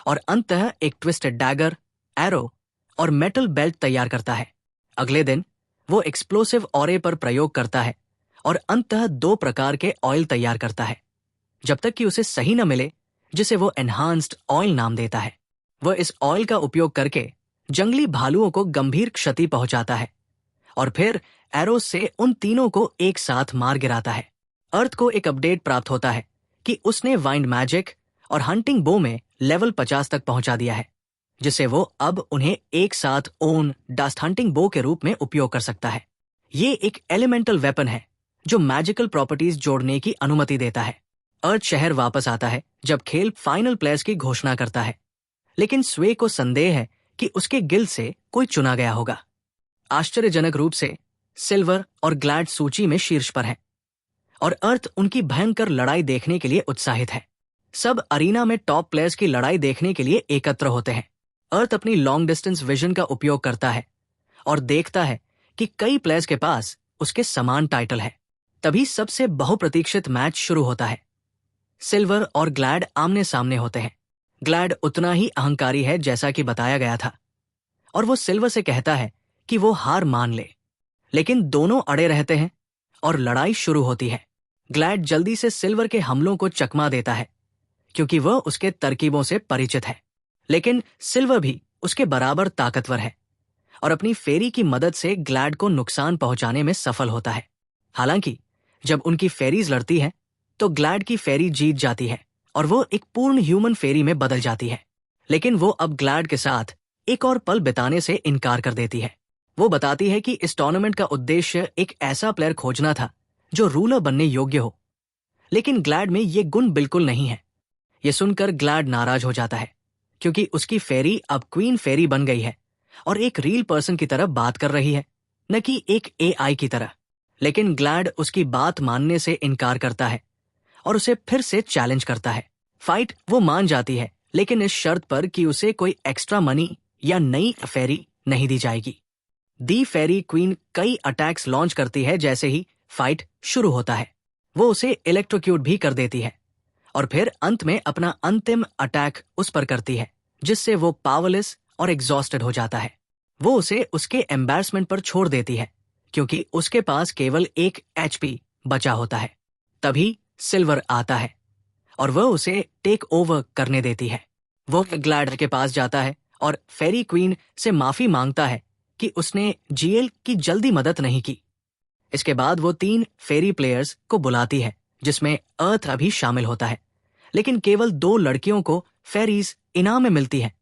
और अंततः एक ट्विस्टेड डैगर, एरो और मेटल बेल्ट तैयार करता है। अगले दिन वो एक्सप्लोसिव ऑरे पर प्रयोग करता है और अंततः 2 प्रकार के ऑयल तैयार करता है, जब तक कि उसे सही न मिले जिसे वो एनहांस्ड ऑयल नाम देता है। वह इस ऑयल का उपयोग करके जंगली भालुओं को गंभीर क्षति पहुंचाता है और फिर एरो से उन तीनों को एक साथ मार गिराता है। अर्थ को एक अपडेट प्राप्त होता है कि उसने वाइंड मैजिक और हंटिंग बो में लेवल 50 तक पहुंचा दिया है, जिसे वो अब उन्हें एक साथ ओन डस्ट हंटिंग बो के रूप में उपयोग कर सकता है। ये एक एलिमेंटल वेपन है जो मैजिकल प्रॉपर्टीज जोड़ने की अनुमति देता है। अर्थ शहर वापस आता है जब खेल फाइनल प्लेयर्स की घोषणा करता है, लेकिन स्वे को संदेह है कि उसके गिल्ड से कोई चुना गया होगा। आश्चर्यजनक रूप से सिल्वर और ग्लैड सूची में शीर्ष पर है और अर्थ उनकी भयंकर लड़ाई देखने के लिए उत्साहित है। सब अरीना में टॉप प्लेयर्स की लड़ाई देखने के लिए एकत्र होते हैं। अर्थ अपनी लॉन्ग डिस्टेंस विजन का उपयोग करता है और देखता है कि कई प्लेयर्स के पास उसके समान टाइटल है। तभी सबसे बहुप्रतीक्षित मैच शुरू होता है। सिल्वर और ग्लैड आमने सामने होते हैं। ग्लैड उतना ही अहंकारी है जैसा कि बताया गया था और वो सिल्वर से कहता है कि वो हार मान ले, लेकिन दोनों अड़े रहते हैं और लड़ाई शुरू होती है। ग्लैड जल्दी से सिल्वर के हमलों को चकमा देता है क्योंकि वह उसके तरकीबों से परिचित है, लेकिन सिल्वर भी उसके बराबर ताकतवर है और अपनी फेरी की मदद से ग्लैड को नुकसान पहुंचाने में सफल होता है। हालांकि जब उनकी फेरीज लड़ती हैं तो ग्लैड की फेरी जीत जाती है और वो एक पूर्ण ह्यूमन फेरी में बदल जाती है, लेकिन वो अब ग्लैड के साथ एक और पल बिताने से इनकार कर देती है। वो बताती है कि इस टूर्नामेंट का उद्देश्य एक ऐसा प्लेयर खोजना था जो रूलर बनने योग्य हो, लेकिन ग्लैड में ये गुण बिल्कुल नहीं है। ये सुनकर ग्लैड नाराज हो जाता है क्योंकि उसकी फेरी अब क्वीन फेरी बन गई है और एक रियल पर्सन की तरह बात कर रही है, न कि एक एआई की तरह। लेकिन ग्लैड उसकी बात मानने से इनकार करता है और उसे फिर से चैलेंज करता है। फाइट वो मान जाती है, लेकिन इस शर्त पर कि उसे कोई एक्स्ट्रा मनी या नई फेरी नहीं दी जाएगी। दी फेरी क्वीन कई अटैक्स लॉन्च करती है जैसे ही फाइट शुरू होता है। वो उसे इलेक्ट्रोक्यूट भी कर देती है और फिर अंत में अपना अंतिम अटैक उस पर करती है, जिससे वो पावरलेस और एग्जॉस्टेड हो जाता है। वो उसे उसके एम्बैरसमेंट पर छोड़ देती है क्योंकि उसके पास केवल 1 HP बचा होता है। तभी सिल्वर आता है और वह उसे टेक ओवर करने देती है। वो ग्लैड के पास जाता है और फेरी क्वीन से माफी मांगता है कि उसने जीएल की जल्दी मदद नहीं की। इसके बाद वो 3 फेरी प्लेयर्स को बुलाती है, जिसमें अर्थ अभी शामिल होता है, लेकिन केवल 2 लड़कियों को फेरीज इनाम में मिलती है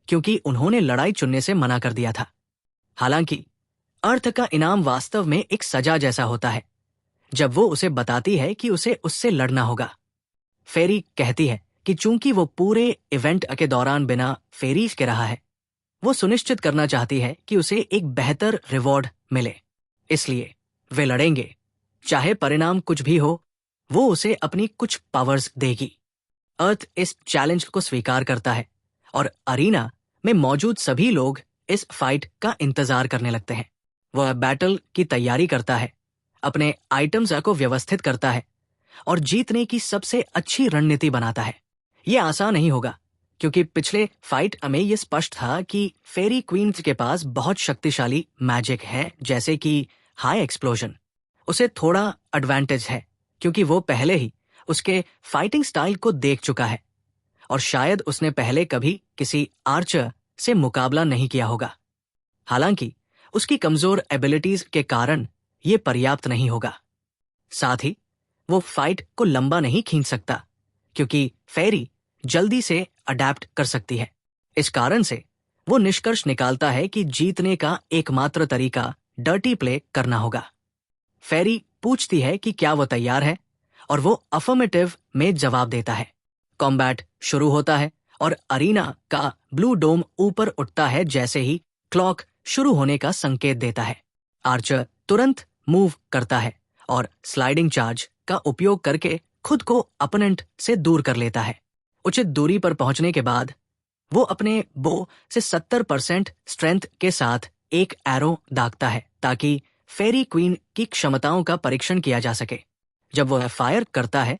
क्योंकि उन्होंने लड़ाई चुनने से मना कर दिया था। हालांकि अर्थ का इनाम वास्तव में एक सजा जैसा होता है जब वो उसे बताती है कि उसे उससे लड़ना होगा। फेरी कहती है कि चूंकि वो पूरे इवेंट के दौरान बिना फेरीज के रहा है, वो सुनिश्चित करना चाहती है कि उसे एक बेहतर रिवॉर्ड मिले, इसलिए वे लड़ेंगे। चाहे परिणाम कुछ भी हो, वो उसे अपनी कुछ पावर्स देगी। अर्थ इस चैलेंज को स्वीकार करता है और अरीना में मौजूद सभी लोग इस फाइट का इंतजार करने लगते हैं। वह बैटल की तैयारी करता है, अपने आइटम्स को व्यवस्थित करता है और जीतने की सबसे अच्छी रणनीति बनाता है। ये आसान नहीं होगा क्योंकि पिछले फाइट में ये स्पष्ट था कि फेरी क्वींस के पास बहुत शक्तिशाली मैजिक है, जैसे कि हाई एक्सप्लोजन। उसे थोड़ा एडवांटेज है क्योंकि वो पहले ही उसके फाइटिंग स्टाइल को देख चुका है और शायद उसने पहले कभी किसी आर्चर से मुकाबला नहीं किया होगा। हालांकि उसकी कमजोर एबिलिटीज के कारण ये पर्याप्त नहीं होगा। साथ ही वो फाइट को लंबा नहीं खींच सकता क्योंकि फेरी जल्दी से अडैप्ट कर सकती है। इस कारण से वो निष्कर्ष निकालता है कि जीतने का एकमात्र तरीका डर्टी प्ले करना होगा। फेरी पूछती है कि क्या वो तैयार है और वो अफर्मेटिव में जवाब देता है। कॉम्बैट शुरू होता है और अरीना का ब्लू डोम ऊपर उठता है जैसे ही क्लॉक शुरू होने का संकेत देता है। आर्चर तुरंत मूव करता है और स्लाइडिंग चार्ज का उपयोग करके खुद को अपोनेंट से दूर कर लेता है। उचित दूरी पर पहुंचने के बाद वो अपने बो से 70% स्ट्रेंथ के साथ एक एरो दागता है ताकि फेरी क्वीन की क्षमताओं का परीक्षण किया जा सके। जब वह फायर करता है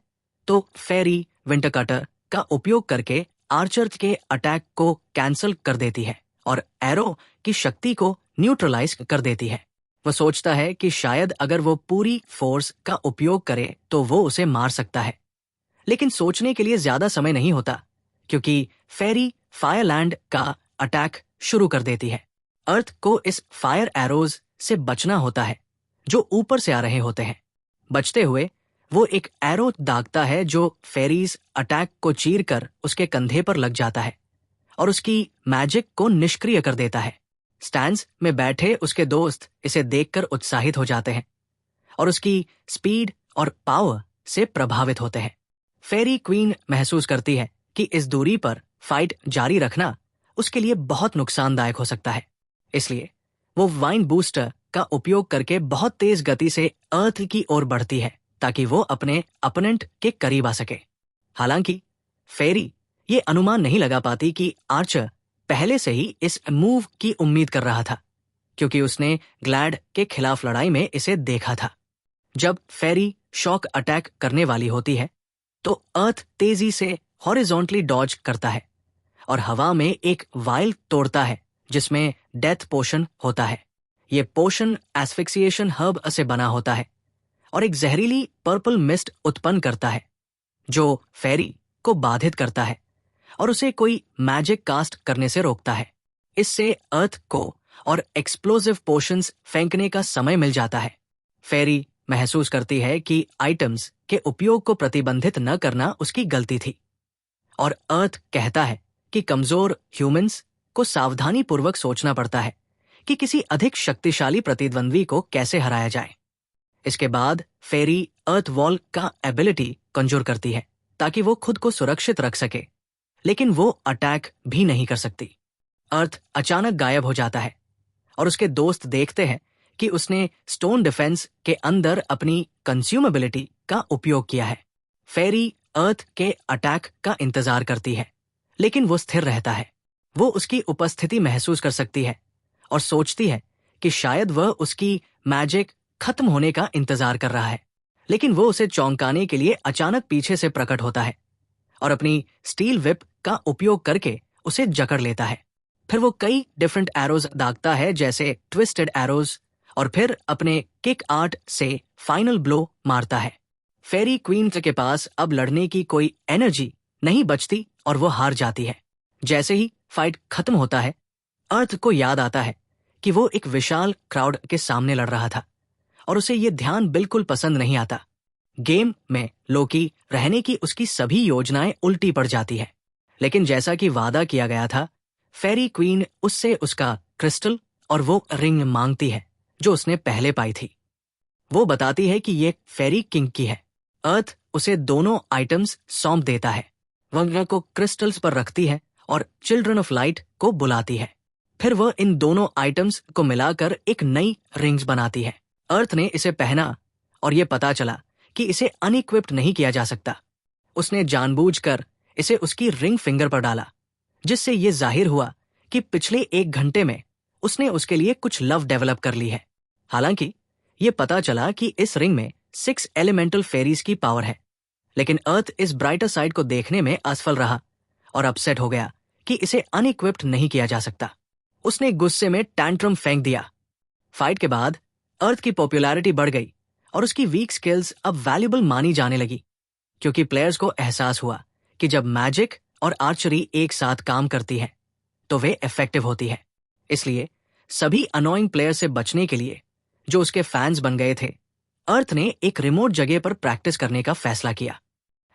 तो फेरी विंटर कटर का उपयोग करके आर्चर के अटैक को कैंसल कर देती है और एरो की शक्ति को न्यूट्रलाइज कर देती है। वो सोचता है कि शायद अगर वो पूरी फोर्स का उपयोग करे तो वो उसे मार सकता है, लेकिन सोचने के लिए ज्यादा समय नहीं होता क्योंकि फेरी फायरलैंड का अटैक शुरू कर देती है। अर्थ को इस फायर एरोज से बचना होता है जो ऊपर से आ रहे होते हैं। बचते हुए वो एक एरो दागता है जो फेरीज अटैक को चीरकर उसके कंधे पर लग जाता है और उसकी मैजिक को निष्क्रिय कर देता है। स्टैंड्स में बैठे उसके दोस्त इसे देखकर उत्साहित हो जाते हैं और उसकी स्पीड और पावर से प्रभावित होते हैं। फेरी क्वीन महसूस करती है कि इस दूरी पर फाइट जारी रखना उसके लिए बहुत नुकसानदायक हो सकता है, इसलिए वो वाइन बूस्टर का उपयोग करके बहुत तेज गति से अर्थ की ओर बढ़ती है ताकि वो अपने अपोनेंट के करीब आ सके। हालांकि फेरी ये अनुमान नहीं लगा पाती कि आर्चर पहले से ही इस मूव की उम्मीद कर रहा था क्योंकि उसने ग्लैड के खिलाफ लड़ाई में इसे देखा था। जब फेरी शॉक अटैक करने वाली होती है तो अर्थ तेजी से हॉरिजॉन्टली डॉज करता है और हवा में एक वाइल तोड़ता है जिसमें डेथ पोशन होता है। ये पोशन एस्फिक्सिएशन हर्ब से बना होता है और एक जहरीली पर्पल मिस्ट उत्पन्न करता है जो फेरी को बाधित करता है और उसे कोई मैजिक कास्ट करने से रोकता है। इससे अर्थ को और एक्सप्लोसिव पोशंस फेंकने का समय मिल जाता है। फेरी महसूस करती है कि आइटम्स के उपयोग को प्रतिबंधित न करना उसकी गलती थी और अर्थ कहता है कि कमजोर ह्यूमंस को सावधानीपूर्वक सोचना पड़ता है कि किसी अधिक शक्तिशाली प्रतिद्वंद्वी को कैसे हराया जाए। इसके बाद फेरी अर्थ वॉल का एबिलिटी कंजूर करती है ताकि वो खुद को सुरक्षित रख सके, लेकिन वो अटैक भी नहीं कर सकती। अर्थ अचानक गायब हो जाता है और उसके दोस्त देखते हैं कि उसने स्टोन डिफेंस के अंदर अपनी कंज्यूमेबिलिटी का उपयोग किया है। फेरी अर्थ के अटैक का इंतजार करती है, लेकिन वो स्थिर रहता है। वो उसकी उपस्थिति महसूस कर सकती है और सोचती है कि शायद वह उसकी मैजिक खत्म होने का इंतजार कर रहा है, लेकिन वो उसे चौंकाने के लिए अचानक पीछे से प्रकट होता है और अपनी स्टील विप का उपयोग करके उसे जकड़ लेता है। फिर वो कई डिफरेंट एरोज दागता है जैसे ट्विस्टेड एरोज और फिर अपने किक आर्ट से फाइनल ब्लो मारता है। फेरी क्वीन के पास अब लड़ने की कोई एनर्जी नहीं बचती और वो हार जाती है। जैसे ही फाइट खत्म होता है, अर्थ को याद आता है कि वो एक विशाल क्राउड के सामने लड़ रहा था और उसे ये ध्यान बिल्कुल पसंद नहीं आता। गेम में लोकी रहने की उसकी सभी योजनाएं उल्टी पड़ जाती है, लेकिन जैसा कि वादा किया गया था, फेरी क्वीन उससे उसका क्रिस्टल और वो रिंग मांगती है जो उसने पहले पाई थी। वो बताती है कि ये फेरी किंग की है। अर्थ उसे दोनों आइटम्स सौंप देता है। वह को क्रिस्टल्स पर रखती है और चिल्ड्रन ऑफ लाइट को बुलाती है। फिर वह इन दोनों आइटम्स को मिलाकर एक नई रिंग्स बनाती है। अर्थ ने इसे पहना और ये पता चला कि इसे अनइक्विप्ड नहीं किया जा सकता। उसने जानबूझकर इसे उसकी रिंग फिंगर पर डाला, जिससे ये जाहिर हुआ कि पिछले 1 घंटे में उसने उसके लिए कुछ लव डेवलप कर ली है। हालांकि ये पता चला कि इस रिंग में 6 एलिमेंटल फेरीज की पावर है, लेकिन अर्थ इस ब्राइटर साइड को देखने में असफल रहा और अपसेट हो गया कि इसे अनइक्विप्ड नहीं किया जा सकता। उसने गुस्से में टैंट्रम फेंक दिया। फाइट के बाद अर्थ की पॉपुलैरिटी बढ़ गई और उसकी वीक स्किल्स अब वैल्यूबल मानी जाने लगी, क्योंकि प्लेयर्स को एहसास हुआ कि जब मैजिक और आर्चरी एक साथ काम करती है तो वे इफेक्टिव होती है। इसलिए सभी अनोइंग प्लेयर से बचने के लिए जो उसके फैंस बन गए थे, अर्थ ने एक रिमोट जगह पर प्रैक्टिस करने का फैसला किया।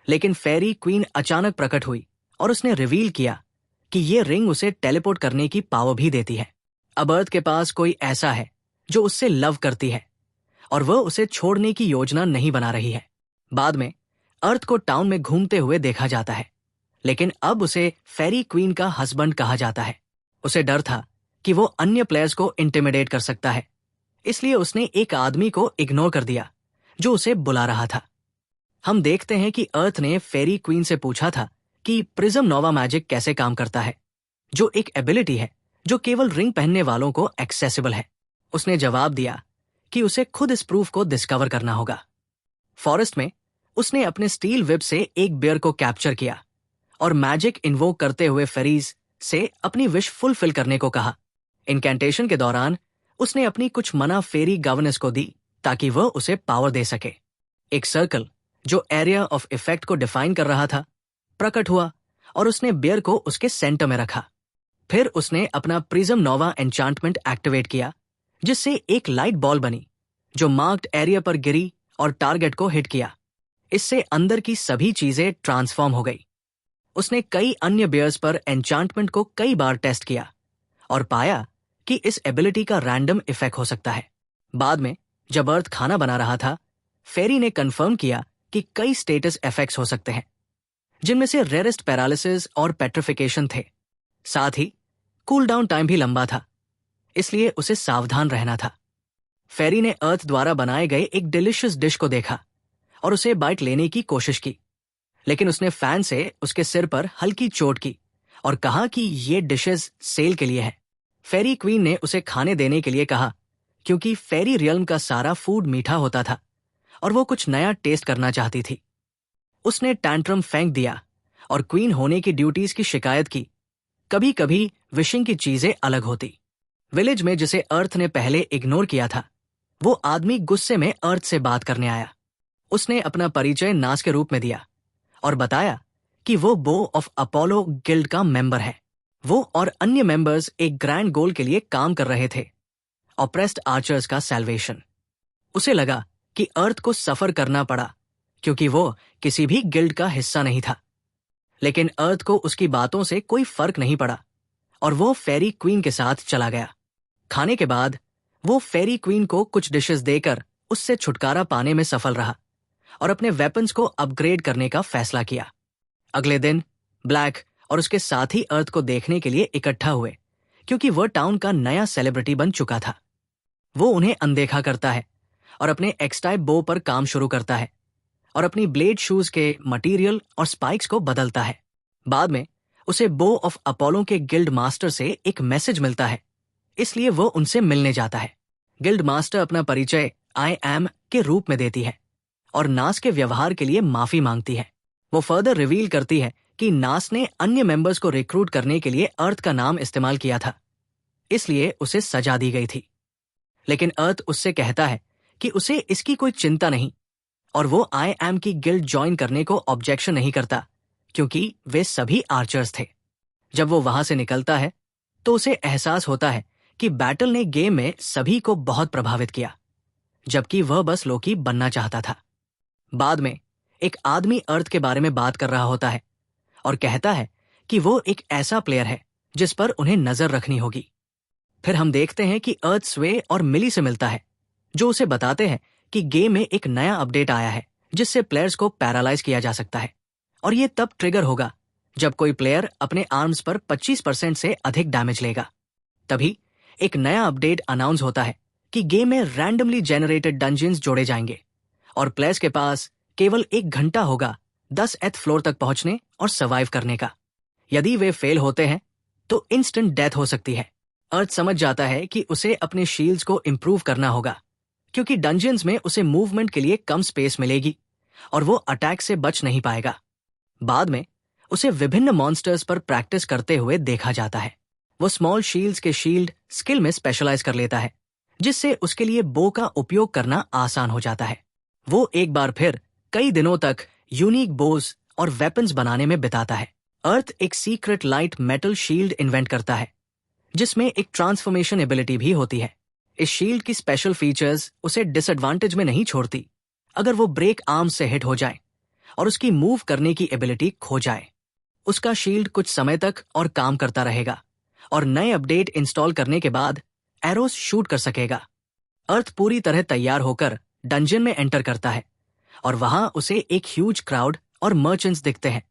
लेकिन फेरी क्वीन अचानक प्रकट हुई और उसने रिवील किया कि ये रिंग उसे टेलीपोर्ट करने की पावर भी देती है। अब अर्थ के पास कोई ऐसा है जो उससे लव करती है और वह उसे छोड़ने की योजना नहीं बना रही है। बाद में अर्थ को टाउन में घूमते हुए देखा जाता है, लेकिन अब उसे फेरी क्वीन का हस्बैंड कहा जाता है। उसे डर था कि वो अन्य प्लेयर्स को इंटिमिडेट कर सकता है, इसलिए उसने एक आदमी को इग्नोर कर दिया जो उसे बुला रहा था। हम देखते हैं कि अर्थ ने फेरी क्वीन से पूछा था कि प्रिज्म नोवा मैजिक कैसे काम करता है, जो एक एबिलिटी है जो केवल रिंग पहनने वालों को एक्सेसिबल है। उसने जवाब दिया कि उसे खुद इस प्रूफ को डिस्कवर करना होगा। फॉरेस्ट में उसने अपने स्टील विप से एक बेयर को कैप्चर किया और मैजिक इन्वोक करते हुए फेरीज से अपनी विश फुलफिल करने को कहा। इनकैंटेशन के दौरान उसने अपनी कुछ मना फेरी गवर्नेंस को दी ताकि वह उसे पावर दे सके। एक सर्कल जो एरिया ऑफ इफेक्ट को डिफाइन कर रहा था प्रकट हुआ और उसने बेयर को उसके सेंटर में रखा। फिर उसने अपना प्रिज्म नोवा एन्चांटमेंट एक्टिवेट किया, जिससे एक लाइट बॉल बनी जो मार्क्ड एरिया पर गिरी और टारगेट को हिट किया। इससे अंदर की सभी चीजें ट्रांसफॉर्म हो गई। उसने कई अन्य बेयर्स पर एन्चांटमेंट को कई बार टेस्ट किया और पाया कि इस एबिलिटी का रैंडम इफेक्ट हो सकता है। बाद में जब अर्थ खाना बना रहा था, फेरी ने कंफर्म किया कि कई स्टेटस इफेक्ट्स हो सकते हैं, जिनमें से रेयरेस्ट पैरालिसिस और पेट्रिफिकेशन थे। साथ ही कूल डाउन टाइम भी लंबा था, इसलिए उसे सावधान रहना था। फेरी ने अर्थ द्वारा बनाए गए एक डिलिशियस डिश को देखा और उसे बाइट लेने की कोशिश की, लेकिन उसने फैन से उसके सिर पर हल्की चोट की और कहा कि ये डिशेस सेल के लिए है। फेरी क्वीन ने उसे खाने देने के लिए कहा, क्योंकि फेरी रियल्म का सारा फूड मीठा होता था और वो कुछ नया टेस्ट करना चाहती थी। उसने टैंट्रम फेंक दिया और क्वीन होने की ड्यूटीज की शिकायत की। कभी कभी विशिंग की चीजें अलग होती। विलेज में जिसे अर्थ ने पहले इग्नोर किया था, वो आदमी गुस्से में अर्थ से बात करने आया। उसने अपना परिचय नास के रूप में दिया और बताया कि वो बो ऑफ अपोलो गिल्ड का मेंबर है। वो और अन्य मेंबर्स एक ग्रैंड गोल के लिए काम कर रहे थे, ऑप्रेस्ड आर्चर्स का सैल्वेशन। उसे लगा कि अर्थ को सफर करना पड़ा क्योंकि वो किसी भी गिल्ड का हिस्सा नहीं था, लेकिन अर्थ को उसकी बातों से कोई फर्क नहीं पड़ा और वो फेरी क्वीन के साथ चला गया। खाने के बाद वो फेरी क्वीन को कुछ डिशेस देकर उससे छुटकारा पाने में सफल रहा और अपने वेपन्स को अपग्रेड करने का फैसला किया। अगले दिन ब्लैक और उसके साथी अर्थ को देखने के लिए इकट्ठा हुए, क्योंकि वह टाउन का नया सेलिब्रिटी बन चुका था। वो उन्हें अनदेखा करता है और अपने एक्स-टाइप बो पर काम शुरू करता है और अपनी ब्लेड शूज के मटेरियल और स्पाइक्स को बदलता है। बाद में उसे बो ऑफ अपोलो के गिल्ड मास्टर से एक मैसेज मिलता है, इसलिए वो उनसे मिलने जाता है। गिल्ड मास्टर अपना परिचय आई एम के रूप में देती है और नास के व्यवहार के लिए माफी मांगती है। वो फर्दर रिवील करती है कि नास ने अन्य मेंबर्स को रिक्रूट करने के लिए अर्थ का नाम इस्तेमाल किया था, इसलिए उसे सजा दी गई थी। लेकिन अर्थ उससे कहता है कि उसे इसकी कोई चिंता नहीं और वो आई एम की गिल्ड ज्वाइन करने को ऑब्जेक्शन नहीं करता, क्योंकि वे सभी आर्चर्स थे। जब वो वहां से निकलता है तो उसे एहसास होता है कि बैटल ने गेम में सभी को बहुत प्रभावित किया, जबकि वह बस लोकी बनना चाहता था। बाद में एक आदमी अर्थ के बारे में बात कर रहा होता है और कहता है कि वो एक ऐसा प्लेयर है जिस पर उन्हें नजर रखनी होगी। फिर हम देखते हैं कि अर्थ स्वे और मिली से मिलता है, जो उसे बताते हैं कि गेम में एक नया अपडेट आया है जिससे प्लेयर्स को पैरालाइज किया जा सकता है, और ये तब ट्रिगर होगा जब कोई प्लेयर अपने आर्म्स पर 25% से अधिक डैमेज लेगा। तभी एक नया अपडेट अनाउंस होता है कि गेम में रैंडमली जेनरेटेड डंजन्स जोड़े जाएंगे और प्लेयर्स के पास केवल 1 घंटा होगा 10th फ्लोर तक पहुंचने और सर्वाइव करने का। यदि वे फेल होते हैं तो इंस्टेंट डेथ हो सकती है। अर्थ समझ जाता है कि उसे अपने शील्ड्स को इंप्रूव करना होगा, क्योंकि डंजन्स में उसे मूवमेंट के लिए कम स्पेस मिलेगी और वो अटैक से बच नहीं पाएगा। बाद में उसे विभिन्न मॉन्स्टर्स पर प्रैक्टिस करते हुए देखा जाता है। वो स्मॉल शील्ड्स के शील्ड स्किल में स्पेशलाइज कर लेता है, जिससे उसके लिए बो का उपयोग करना आसान हो जाता है। वो एक बार फिर कई दिनों तक यूनिक बोज और वेपन्स बनाने में बिताता है। अर्थ एक secret light metal shield invent करता है, जिसमें एक ट्रांसफॉर्मेशन एबिलिटी भी होती है। इस शील्ड की स्पेशल फीचर्स उसे डिसएडवांटेज में नहीं छोड़ती अगर वो ब्रेक आर्म से हिट हो जाए और उसकी मूव करने की एबिलिटी खो जाए। उसका शील्ड कुछ समय तक और काम करता रहेगा और नए अपडेट इंस्टॉल करने के बाद एरोज शूट कर सकेगा। अर्थ पूरी तरह तैयार होकर डंजन में एंटर करता है और वहां उसे एक ह्यूज क्राउड और मर्चेंट्स दिखते हैं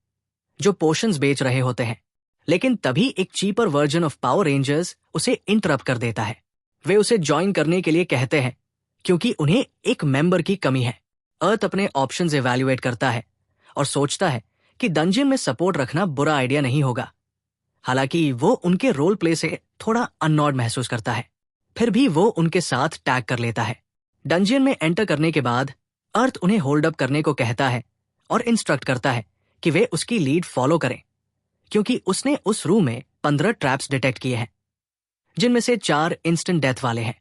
जो पोशंस बेच रहे होते हैं। लेकिन तभी एक cheaper version of power rangers उसे इंटरप्ट कर देता है। वे उसे ज्वाइन करने के लिए कहते हैं क्योंकि उन्हें एक मेंबर की कमी है। अर्थ अपने ऑप्शंस इवैल्यूएट करता है और सोचता है कि डंजन में सपोर्ट रखना बुरा आइडिया नहीं होगा। हालांकि वो उनके रोल प्ले से थोड़ा अननॉड महसूस करता है, फिर भी वो उनके साथ टैग कर लेता है। डंजन में एंटर करने के बाद अर्थ उन्हें होल्ड अप करने को कहता है और इंस्ट्रक्ट करता है कि वे उसकी लीड फॉलो करें, क्योंकि उसने उस रूम में 15 ट्रैप्स डिटेक्ट किए हैं, जिनमें से 4 इंस्टेंट डेथ वाले हैं।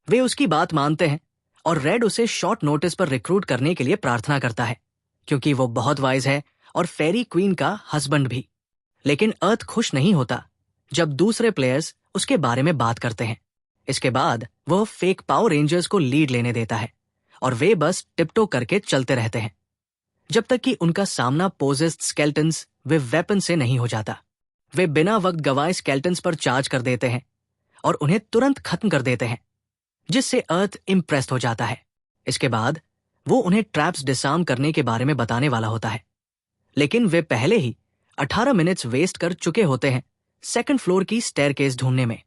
वे उसकी बात मानते हैं और रेड उसे शॉर्ट नोटिस पर रिक्रूट करने के लिए प्रार्थना करता है, क्योंकि वो बहुत वाइज है और फेरी क्वीन का हस्बैंड भी। लेकिन अर्थ खुश नहीं होता जब दूसरे प्लेयर्स उसके बारे में बात करते हैं। इसके बाद वह फेक पावर रेंजर्स को लीड लेने देता है और वे बस टिपटो करके चलते रहते हैं जब तक कि उनका सामना पोजेस्ड स्केल्टन्स वे वेपन से नहीं हो जाता। वे बिना वक्त गवाए स्केल्टन्स पर चार्ज कर देते हैं और उन्हें तुरंत खत्म कर देते हैं, जिससे अर्थ इम्प्रेस्ड हो जाता है। इसके बाद वो उन्हें ट्रैप्स डिसआर्म करने के बारे में बताने वाला होता है, लेकिन वे पहले ही 18 मिनट्स वेस्ट कर चुके होते हैं सेकंड फ्लोर की स्टेयरकेस ढूंढने में।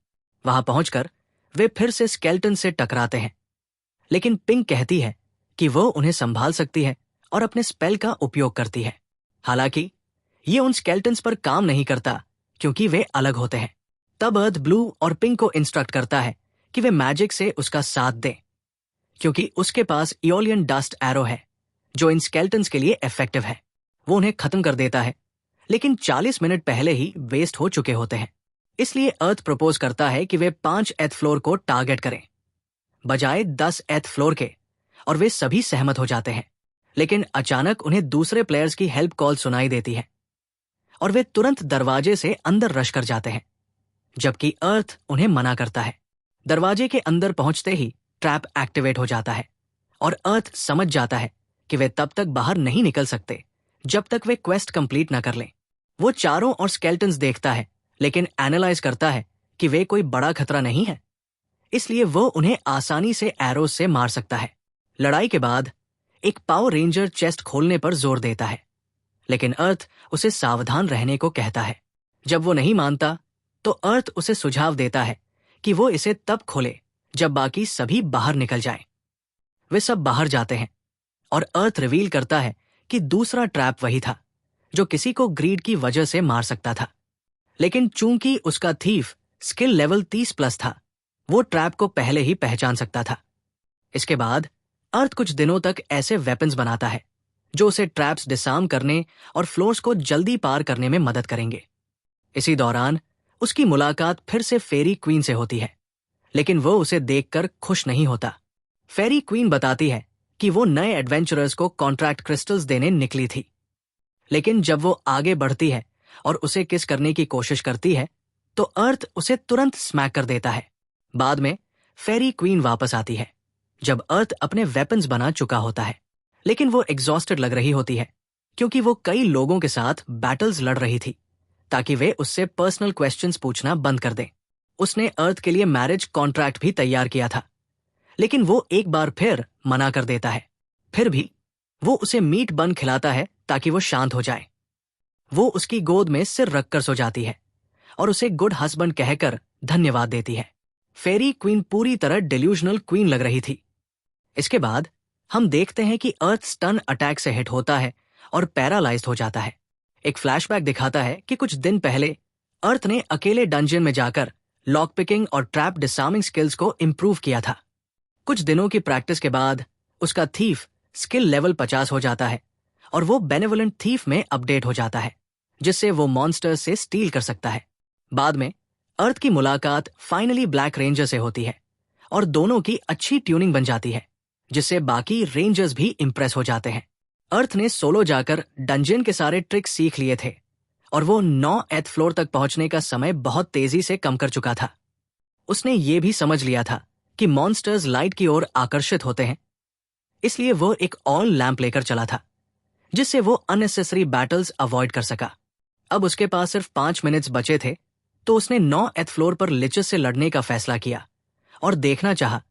वहां पहुंचकर वे फिर से स्केल्टन से टकराते हैं, लेकिन पिंक कहती है कि वो उन्हें संभाल सकती है और अपने स्पेल का उपयोग करती है। हालांकि ये उन स्केल्टन्स पर काम नहीं करता क्योंकि वे अलग होते हैं। तब अर्थ ब्लू और पिंक को इंस्ट्रक्ट करता है कि वे मैजिक से उसका साथ दें, क्योंकि उसके पास इओलियन डस्ट एरो है जो इन स्केल्टन्स के लिए इफेक्टिव है। वो उन्हें खत्म कर देता है, लेकिन 40 मिनट पहले ही वेस्ट हो चुके होते हैं। इसलिए अर्थ प्रपोज करता है कि वे 5th फ्लोर को टारगेट करें बजाय 10th फ्लोर के, और वे सभी सहमत हो जाते हैं। लेकिन अचानक उन्हें दूसरे प्लेयर्स की हेल्प कॉल सुनाई देती है और वे तुरंत दरवाजे से अंदर रश कर जाते हैं, जबकि अर्थ उन्हें मना करता है। दरवाजे के अंदर पहुंचते ही ट्रैप एक्टिवेट हो जाता है और अर्थ समझ जाता है कि वे तब तक बाहर नहीं निकल सकते जब तक वे क्वेस्ट कंप्लीट न कर लें। वो चारों और स्केल्टन्स देखता है, लेकिन एनालाइज करता है कि वे कोई बड़ा खतरा नहीं है, इसलिए वो उन्हें आसानी से एरोज से मार सकता है। लड़ाई के बाद एक पावर रेंजर चेस्ट खोलने पर जोर देता है, लेकिन अर्थ उसे सावधान रहने को कहता है। जब वो नहीं मानता तो अर्थ उसे सुझाव देता है कि वो इसे तब खोले जब बाकी सभी बाहर निकल जाएं। वे सब बाहर जाते हैं और अर्थ रिवील करता है कि दूसरा ट्रैप वही था जो किसी को ग्रीड की वजह से मार सकता था। लेकिन चूंकि उसका थीफ स्किल लेवल 30+ था, वो ट्रैप को पहले ही पहचान सकता था। इसके बाद अर्थ कुछ दिनों तक ऐसे वेपन्स बनाता है जो उसे ट्रैप्स डिसआर्म करने और फ्लोर्स को जल्दी पार करने में मदद करेंगे। इसी दौरान उसकी मुलाकात फिर से फेरी क्वीन से होती है, लेकिन वो उसे देखकर खुश नहीं होता। फेरी क्वीन बताती है कि वो नए एडवेंचरर्स को कॉन्ट्रैक्ट क्रिस्टल्स देने निकली थी, लेकिन जब वो आगे बढ़ती है और उसे किस करने की कोशिश करती है तो अर्थ उसे तुरंत स्मैक कर देता है। बाद में फेरी क्वीन वापस आती है जब अर्थ अपने वेपन्स बना चुका होता है, लेकिन वो एग्जॉस्टेड लग रही होती है क्योंकि वो कई लोगों के साथ बैटल्स लड़ रही थी ताकि वे उससे पर्सनल क्वेश्चंस पूछना बंद कर दें। उसने अर्थ के लिए मैरिज कॉन्ट्रैक्ट भी तैयार किया था, लेकिन वो एक बार फिर मना कर देता है। फिर भी वो उसे मीट बन खिलाता है ताकि वो शांत हो जाए। वो उसकी गोद में सिर रखकर सो जाती है और उसे गुड हस्बैंड कहकर धन्यवाद देती है। फेरी क्वीन पूरी तरह डिल्यूजनल क्वीन लग रही थी। इसके बाद हम देखते हैं कि अर्थ स्टन अटैक से हिट होता है और पैरालाइज्ड हो जाता है। एक फ्लैशबैक दिखाता है कि कुछ दिन पहले अर्थ ने अकेले डंजन में जाकर लॉक पिकिंग और ट्रैप डिसआर्मिंग स्किल्स को इंप्रूव किया था। कुछ दिनों की प्रैक्टिस के बाद उसका थीफ स्किल लेवल 50 हो जाता है और वो बेनेवोलेंट थीफ में अपडेट हो जाता है, जिससे वो मॉन्स्टर्स से स्टील कर सकता है। बाद में अर्थ की मुलाकात फाइनली ब्लैक रेंजर से होती है और दोनों की अच्छी ट्यूनिंग बन जाती है, जिससे बाकी रेंजर्स भी इंप्रेस हो जाते हैं। अर्थ ने सोलो जाकर डंजन के सारे ट्रिक्स सीख लिए थे और वो 9th फ्लोर तक पहुंचने का समय बहुत तेजी से कम कर चुका था। उसने ये भी समझ लिया था कि मॉन्स्टर्स लाइट की ओर आकर्षित होते हैं, इसलिए वो एक ऑल लैंप लेकर चला था, जिससे वो अननेसेसरी बैटल्स अवॉइड कर सका। अब उसके पास सिर्फ 5 मिनट्स बचे थे, तो उसने 9th फ्लोर पर लिचेस से लड़ने का फैसला किया और देखना चाहा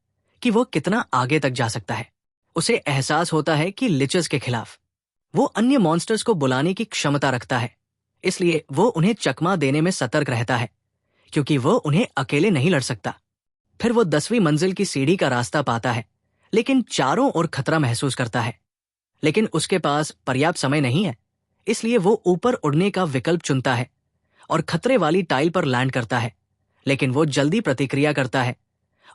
कि वो कितना आगे तक जा सकता है। उसे एहसास होता है कि लिचेस के खिलाफ वो अन्य मॉन्स्टर्स को बुलाने की क्षमता रखता है, इसलिए वो उन्हें चकमा देने में सतर्क रहता है, क्योंकि वो उन्हें अकेले नहीं लड़ सकता। फिर वो 10वीं मंजिल की सीढ़ी का रास्ता पाता है, लेकिन चारों ओर खतरा महसूस करता है। लेकिन उसके पास पर्याप्त समय नहीं है, इसलिए वो ऊपर उड़ने का विकल्प चुनता है और खतरे वाली टाइल पर लैंड करता है। लेकिन वो जल्दी प्रतिक्रिया करता है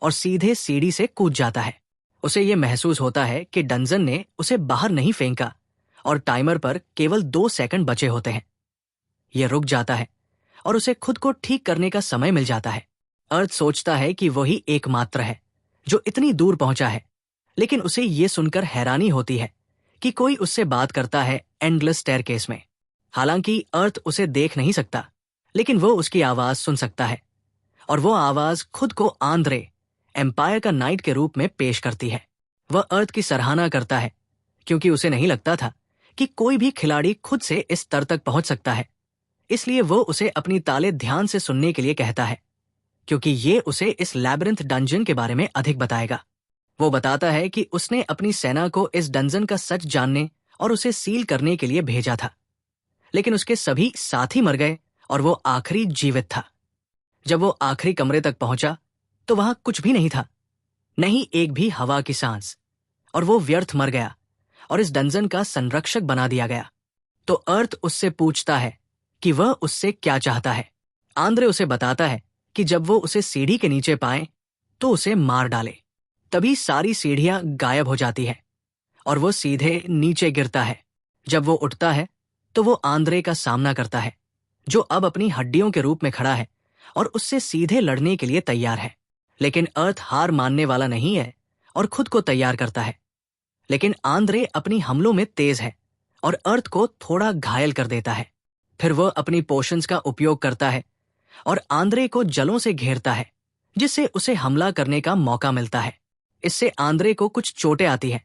और सीधे सीढ़ी से कूद जाता है। उसे ये महसूस होता है कि डंजन ने उसे बाहर नहीं फेंका और टाइमर पर केवल 2 सेकंड बचे होते हैं। यह रुक जाता है और उसे खुद को ठीक करने का समय मिल जाता है। अर्थ सोचता है कि वही एकमात्र है जो इतनी दूर पहुंचा है, लेकिन उसे ये सुनकर हैरानी होती है कि कोई उससे बात करता है एंडलेस स्टेयरकेस में। हालांकि अर्थ उसे देख नहीं सकता, लेकिन वो उसकी आवाज सुन सकता है, और वो आवाज खुद को आंद्रे, एम्पायर का नाइट के रूप में पेश करती है। वह अर्थ की सराहना करता है, क्योंकि उसे नहीं लगता था कि कोई भी खिलाड़ी खुद से इस स्तर तक पहुंच सकता है। इसलिए वो उसे अपनी ताले ध्यान से सुनने के लिए कहता है, क्योंकि ये उसे इस लैबिरिंथ डंजन के बारे में अधिक बताएगा। वो बताता है कि उसने अपनी सेना को इस डंजन का सच जानने और उसे सील करने के लिए भेजा था, लेकिन उसके सभी साथी मर गए और वो आखिरी जीवित था। जब वो आखिरी कमरे तक पहुंचा तो वहां कुछ भी नहीं था, नहीं एक भी हवा की सांस, और वो व्यर्थ मर गया और इस डंजन का संरक्षक बना दिया गया। तो अर्थ उससे पूछता है कि वह उससे क्या चाहता है। आंद्रे उसे बताता है कि जब वो उसे सीढ़ी के नीचे पाए तो उसे मार डाले। तभी सारी सीढ़ियां गायब हो जाती है और वो सीधे नीचे गिरता है। जब वो उठता है तो वो आंद्रे का सामना करता है, जो अब अपनी हड्डियों के रूप में खड़ा है और उससे सीधे लड़ने के लिए तैयार है। लेकिन अर्थ हार मानने वाला नहीं है और खुद को तैयार करता है। लेकिन आंद्रे अपनी हमलों में तेज है और अर्थ को थोड़ा घायल कर देता है। फिर वह अपनी पोशंस का उपयोग करता है और आंद्रे को जलों से घेरता है, जिससे उसे हमला करने का मौका मिलता है। इससे आंद्रे को कुछ चोटें आती हैं,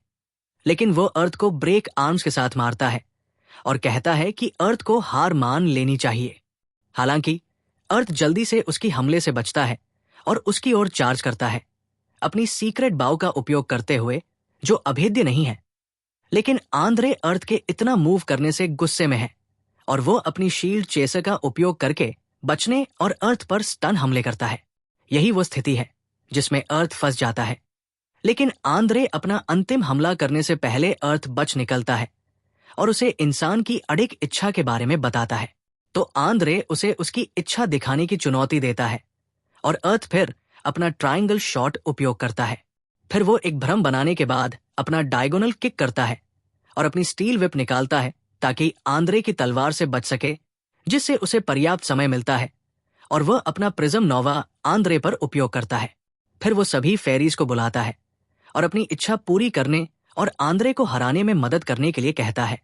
लेकिन वो अर्थ को ब्रेक आर्म्स के साथ मारता है और कहता है कि अर्थ को हार मान लेनी चाहिए। हालांकि अर्थ जल्दी से उसकी हमले से बचता है और उसकी ओर चार्ज करता है, अपनी सीक्रेट बाव का उपयोग करते हुए, जो अभेद्य नहीं है। लेकिन आंद्रे अर्थ के इतना मूव करने से गुस्से में है और वो अपनी शील्ड चेसर का उपयोग करके बचने और अर्थ पर स्टन हमले करता है। यही वो स्थिति है जिसमें अर्थ फंस जाता है। लेकिन आंद्रे अपना अंतिम हमला करने से पहले अर्थ बच निकलता है और उसे इंसान की अडिग इच्छा के बारे में बताता है। तो आंद्रे उसे उसकी इच्छा दिखाने की चुनौती देता है और अर्थ फिर अपना ट्रायंगल शॉट उपयोग करता है। फिर वो एक भ्रम बनाने के बाद अपना डायगोनल किक करता है और अपनी स्टील विप निकालता है ताकि आंद्रे की तलवार से बच सके, जिससे उसे पर्याप्त समय मिलता है, और वह अपना प्रिज्म नोवा आंद्रे पर उपयोग करता है। फिर वो सभी फेरीज को बुलाता है और अपनी इच्छा पूरी करने और आंद्रे को हराने में मदद करने के लिए कहता है,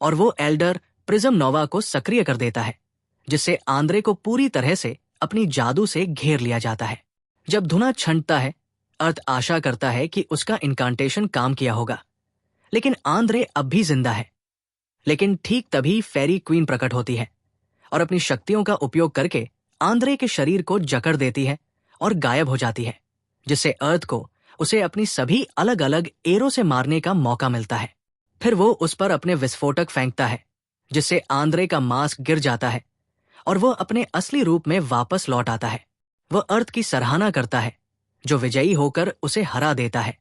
और वो एल्डर प्रिज्म नोवा को सक्रिय कर देता है, जिससे आंद्रे को पूरी तरह से अपनी जादू से घेर लिया जाता है। जब धुना छंटता है, अर्थ आशा करता है कि उसका इनकांटेशन काम किया होगा, लेकिन आंद्रे अब भी जिंदा है। लेकिन ठीक तभी फेरी क्वीन प्रकट होती है और अपनी शक्तियों का उपयोग करके आंद्रे के शरीर को जकड़ देती है और गायब हो जाती है, जिससे अर्थ को उसे अपनी सभी अलग अलग एरो से मारने का मौका मिलता है। फिर वो उस पर अपने विस्फोटक फेंकता है, जिससे आंद्रे का मास्क गिर जाता है और वो अपने असली रूप में वापस लौट आता है। वह अर्थ की सराहना करता है, जो विजयी होकर उसे हरा देता है,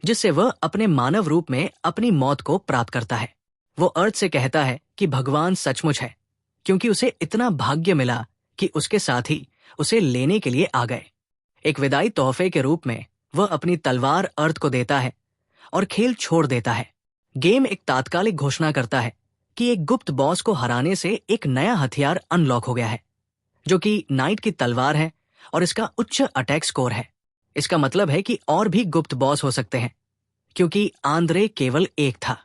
जिससे वह अपने मानव रूप में अपनी मौत को प्राप्त करता है। वो अर्थ से कहता है कि भगवान सचमुच है, क्योंकि उसे इतना भाग्य मिला कि उसके साथी उसे लेने के लिए आ गए। एक विदाई तोहफे के रूप में वह अपनी तलवार अर्थ को देता है और खेल छोड़ देता है। गेम एक तात्कालिक घोषणा करता है कि एक गुप्त बॉस को हराने से एक नया हथियार अनलॉक हो गया है, जो कि नाइट की तलवार है और इसका उच्च अटैक स्कोर है। इसका मतलब है कि और भी गुप्त बॉस हो सकते हैं, क्योंकि आंद्रे केवल एक था।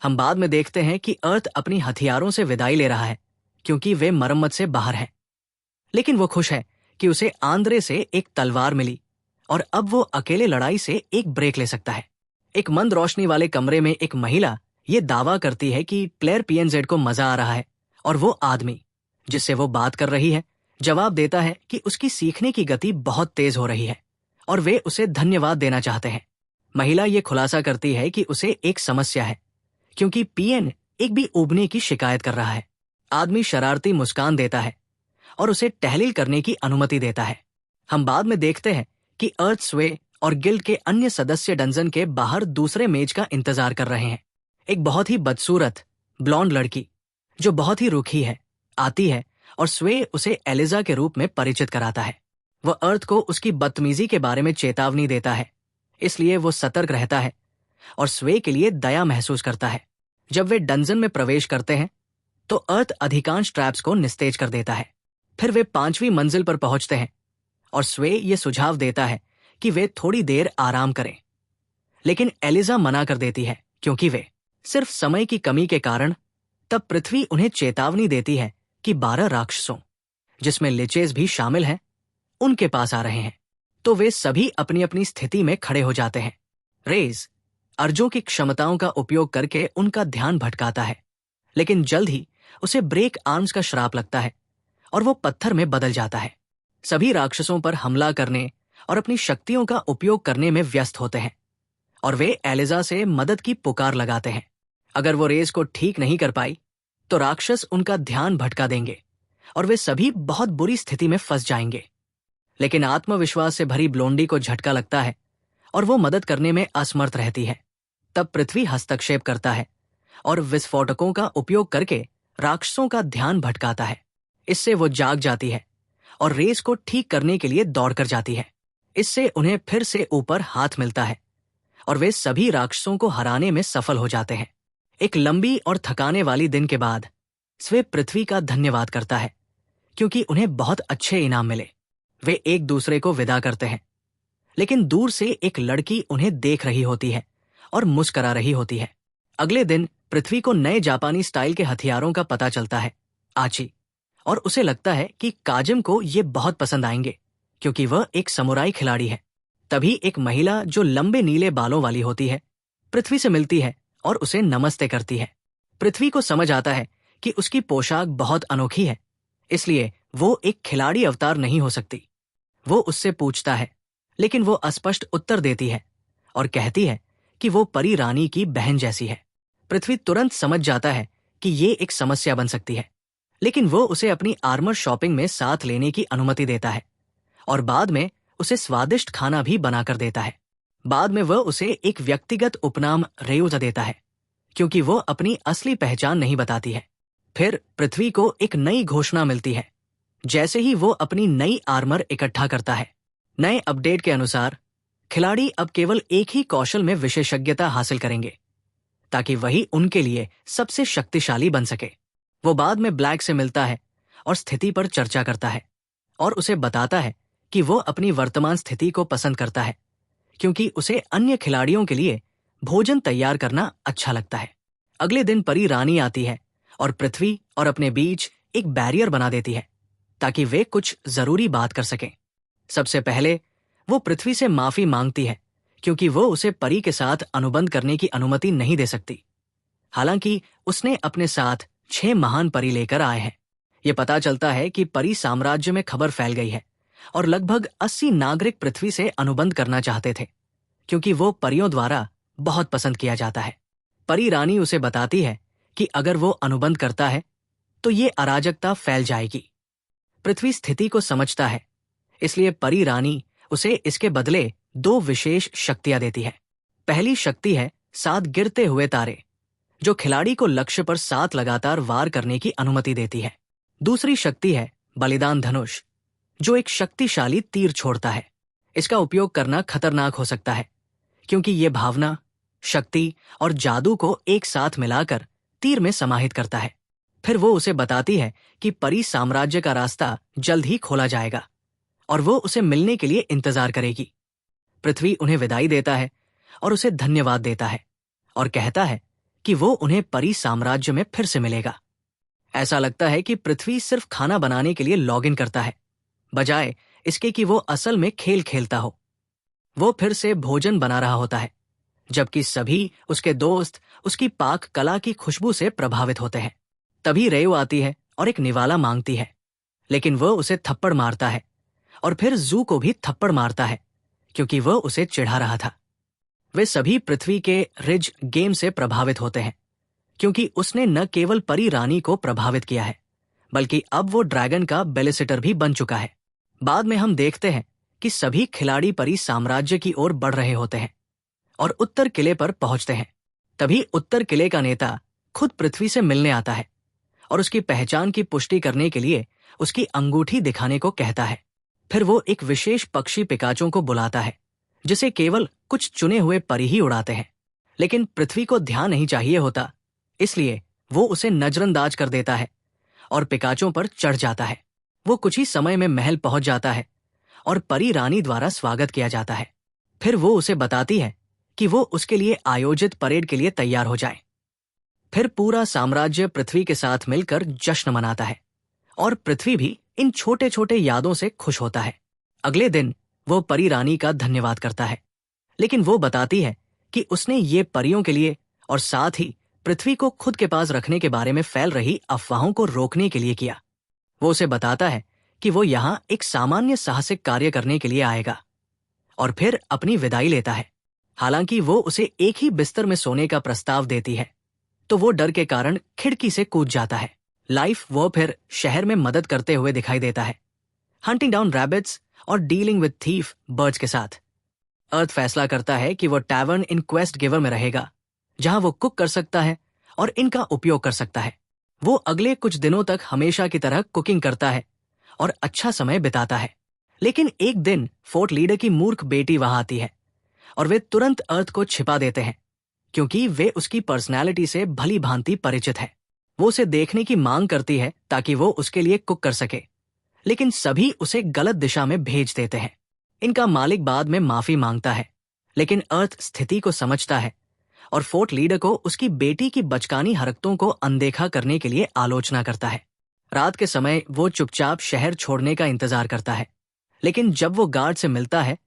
हम बाद में देखते हैं कि अर्थ अपनी हथियारों से विदाई ले रहा है, क्योंकि वे मरम्मत से बाहर हैं। लेकिन वो खुश है कि उसे आंद्रे से एक तलवार मिली और अब वो अकेले लड़ाई से एक ब्रेक ले सकता है। एक मंद रोशनी वाले कमरे में एक महिला ये दावा करती है कि प्लेयर PNZ को मजा आ रहा है, और वो आदमी जिससे वो बात कर रही है जवाब देता है कि उसकी सीखने की गति बहुत तेज हो रही है और वे उसे धन्यवाद देना चाहते हैं। महिला ये खुलासा करती है कि उसे एक समस्या है, क्योंकि PN एक भी उबने की शिकायत कर रहा है। आदमी शरारती मुस्कान देता है और उसे तहलील करने की अनुमति देता है। हम बाद में देखते हैं कि अर्थ स्वे और गिल्ड के अन्य सदस्य डंजन के बाहर दूसरे मेज का इंतजार कर रहे हैं। एक बहुत ही बदसूरत ब्लॉन्ड लड़की, जो बहुत ही रूखी है, आती है और स्वे उसे एलिजा के रूप में परिचित कराता है। वह अर्थ को उसकी बदतमीजी के बारे में चेतावनी देता है, इसलिए वो सतर्क रहता है और स्वे के लिए दया महसूस करता है, जब वे डंजन में प्रवेश करते हैं तो अर्थ अधिकांश ट्रैप्स को निस्तेज कर देता है। फिर वे 5वीं मंजिल पर पहुंचते हैं और स्वे ये सुझाव देता है कि वे थोड़ी देर आराम करें, लेकिन एलिजा मना कर देती है क्योंकि वे सिर्फ समय की कमी के कारण। तब पृथ्वी उन्हें चेतावनी देती है कि 12 राक्षसों, जिसमें लिचेस भी शामिल हैं, उनके पास आ रहे हैं। तो वे सभी अपनी अपनी स्थिति में खड़े हो जाते हैं। रेज अर्जों की क्षमताओं का उपयोग करके उनका ध्यान भटकाता है, लेकिन जल्द ही उसे ब्रेक आर्म्स का श्राप लगता है और वो पत्थर में बदल जाता है। सभी राक्षसों पर हमला करने और अपनी शक्तियों का उपयोग करने में व्यस्त होते हैं और वे एलिजा से मदद की पुकार लगाते हैं। अगर वो रेस को ठीक नहीं कर पाई तो राक्षस उनका ध्यान भटका देंगे और वे सभी बहुत बुरी स्थिति में फंस जाएंगे। लेकिन आत्मविश्वास से भरी ब्लोंडी को झटका लगता है और वो मदद करने में असमर्थ रहती है। तब पृथ्वी हस्तक्षेप करता है और विस्फोटकों का उपयोग करके राक्षसों का ध्यान भटकाता है। इससे वो जाग जाती है और रेस को ठीक करने के लिए दौड़कर जाती है। इससे उन्हें फिर से ऊपर हाथ मिलता है और वे सभी राक्षसों को हराने में सफल हो जाते हैं। एक लंबी और थकाने वाली दिन के बाद स्वे पृथ्वी का धन्यवाद करता है क्योंकि उन्हें बहुत अच्छे इनाम मिले। वे एक दूसरे को विदा करते हैं, लेकिन दूर से एक लड़की उन्हें देख रही होती है और मुस्करा रही होती है। अगले दिन पृथ्वी को नए जापानी स्टाइल के हथियारों का पता चलता है, आची, और उसे लगता है कि काजिम को ये बहुत पसंद आएंगे क्योंकि वह एक समुराई खिलाड़ी है। तभी एक महिला जो लंबे नीले बालों वाली होती है पृथ्वी से मिलती है और उसे नमस्ते करती है। पृथ्वी को समझ आता है कि उसकी पोशाक बहुत अनोखी है, इसलिए वो एक खिलाड़ी अवतार नहीं हो सकती। वो उससे पूछता है, लेकिन वो अस्पष्ट उत्तर देती है और कहती है कि वो परी रानी की बहन जैसी है। पृथ्वी तुरंत समझ जाता है कि ये एक समस्या बन सकती है, लेकिन वो उसे अपनी आर्मर शॉपिंग में साथ लेने की अनुमति देता है और बाद में उसे स्वादिष्ट खाना भी बनाकर देता है। बाद में वह उसे एक व्यक्तिगत उपनाम रेयुजा देता है क्योंकि वो अपनी असली पहचान नहीं बताती है। फिर पृथ्वी को एक नई घोषणा मिलती है जैसे ही वो अपनी नई आर्मर इकट्ठा करता है। नए अपडेट के अनुसार खिलाड़ी अब केवल एक ही कौशल में विशेषज्ञता हासिल करेंगे ताकि वही उनके लिए सबसे शक्तिशाली बन सके। वो बाद में ब्लैक से मिलता है और स्थिति पर चर्चा करता है और उसे बताता है कि वो अपनी वर्तमान स्थिति को पसंद करता है क्योंकि उसे अन्य खिलाड़ियों के लिए भोजन तैयार करना अच्छा लगता है। अगले दिन परी रानी आती है और पृथ्वी और अपने बीच एक बैरियर बना देती है ताकि वे कुछ जरूरी बात कर सकें। सबसे पहले वो पृथ्वी से माफी मांगती है क्योंकि वो उसे परी के साथ अनुबंध करने की अनुमति नहीं दे सकती। हालांकि उसने अपने साथ 6 महान परी लेकर आए हैं। ये पता चलता है कि परी साम्राज्य में खबर फैल गई है और लगभग 80 नागरिक पृथ्वी से अनुबंध करना चाहते थे क्योंकि वो परियों द्वारा बहुत पसंद किया जाता है। परी रानी उसे बताती है कि अगर वो अनुबंध करता है तो ये अराजकता फैल जाएगी। पृथ्वी स्थिति को समझता है, इसलिए परी रानी उसे इसके बदले 2 विशेष शक्तियां देती है। पहली शक्ति है 7 गिरते हुए तारे, जो खिलाड़ी को लक्ष्य पर 7 लगातार वार करने की अनुमति देती है। दूसरी शक्ति है बलिदान धनुष, जो एक शक्तिशाली तीर छोड़ता है। इसका उपयोग करना खतरनाक हो सकता है क्योंकि ये भावना, शक्ति और जादू को एक साथ मिलाकर तीर में समाहित करता है। फिर वो उसे बताती है कि परी साम्राज्य का रास्ता जल्द ही खोला जाएगा और वो उसे मिलने के लिए इंतजार करेगी। पृथ्वी उन्हें विदाई देता है और उसे धन्यवाद देता है और कहता है कि वो उन्हें परी साम्राज्य में फिर से मिलेगा। ऐसा लगता है कि पृथ्वी सिर्फ खाना बनाने के लिए लॉगिन करता है, बजाय इसके कि वो असल में खेल खेलता हो। वो फिर से भोजन बना रहा होता है, जबकि सभी उसके दोस्त उसकी पाक कला की खुशबू से प्रभावित होते हैं। तभी रेयू आती है और एक निवाला मांगती है, लेकिन वह उसे थप्पड़ मारता है और फिर जू को भी थप्पड़ मारता है क्योंकि वह उसे चिढ़ा रहा था। वे सभी पृथ्वी के रिज गेम से प्रभावित होते हैं क्योंकि उसने न केवल परी रानी को प्रभावित किया है, बल्कि अब वो ड्रैगन का बेलिसिटर भी बन चुका है। बाद में हम देखते हैं कि सभी खिलाड़ी परी साम्राज्य की ओर बढ़ रहे होते हैं और उत्तर किले पर पहुंचते हैं। तभी उत्तर किले का नेता खुद पृथ्वी से मिलने आता है और उसकी पहचान की पुष्टि करने के लिए उसकी अंगूठी दिखाने को कहता है। फिर वो एक विशेष पक्षी पिकाचों को बुलाता है जिसे केवल कुछ चुने हुए परी ही उड़ाते हैं, लेकिन पृथ्वी को ध्यान नहीं चाहिए होता, इसलिए वो उसे नजरअंदाज कर देता है और पिकाचो पर चढ़ जाता है। वो कुछ ही समय में महल पहुंच जाता है और परी रानी द्वारा स्वागत किया जाता है। फिर वो उसे बताती है कि वो उसके लिए आयोजित परेड के लिए तैयार हो जाए। फिर पूरा साम्राज्य पृथ्वी के साथ मिलकर जश्न मनाता है और पृथ्वी भी इन छोटे छोटे यादों से खुश होता है। अगले दिन वो परी रानी का धन्यवाद करता है, लेकिन वो बताती है कि उसने ये परियों के लिए और साथ ही पृथ्वी को खुद के पास रखने के बारे में फैल रही अफवाहों को रोकने के लिए किया। वो उसे बताता है कि वो यहाँ एक सामान्य साहसिक कार्य करने के लिए आएगा और फिर अपनी विदाई लेता है। हालांकि वो उसे एक ही बिस्तर में सोने का प्रस्ताव देती है, तो वो डर के कारण खिड़की से कूद जाता है। लाइफ वो फिर शहर में मदद करते हुए दिखाई देता है, हंटिंग डाउन रैबिट्स और डीलिंग विद थीफ बर्ड्स के साथ। अर्थ फैसला करता है कि वो टैवर्न इन क्वेस्ट गिवर में रहेगा, जहां वो कुक कर सकता है और इनका उपयोग कर सकता है। वो अगले कुछ दिनों तक हमेशा की तरह कुकिंग करता है और अच्छा समय बिताता है। लेकिन एक दिन फोर्ट लीडर की मूर्ख बेटी वहां आती है और वे तुरंत अर्थ को छिपा देते हैं, क्योंकि वे उसकी पर्सनैलिटी से भली भांति परिचित है। वो उसे देखने की मांग करती है ताकि वो उसके लिए कुक कर सके, लेकिन सभी उसे गलत दिशा में भेज देते हैं। इनका मालिक बाद में माफी मांगता है, लेकिन अर्थ स्थिति को समझता है और फोर्ट लीडर को उसकी बेटी की बचकानी हरकतों को अनदेखा करने के लिए आलोचना करता है। रात के समय वो चुपचाप शहर छोड़ने का इंतजार करता है, लेकिन जब वो गार्ड से मिलता है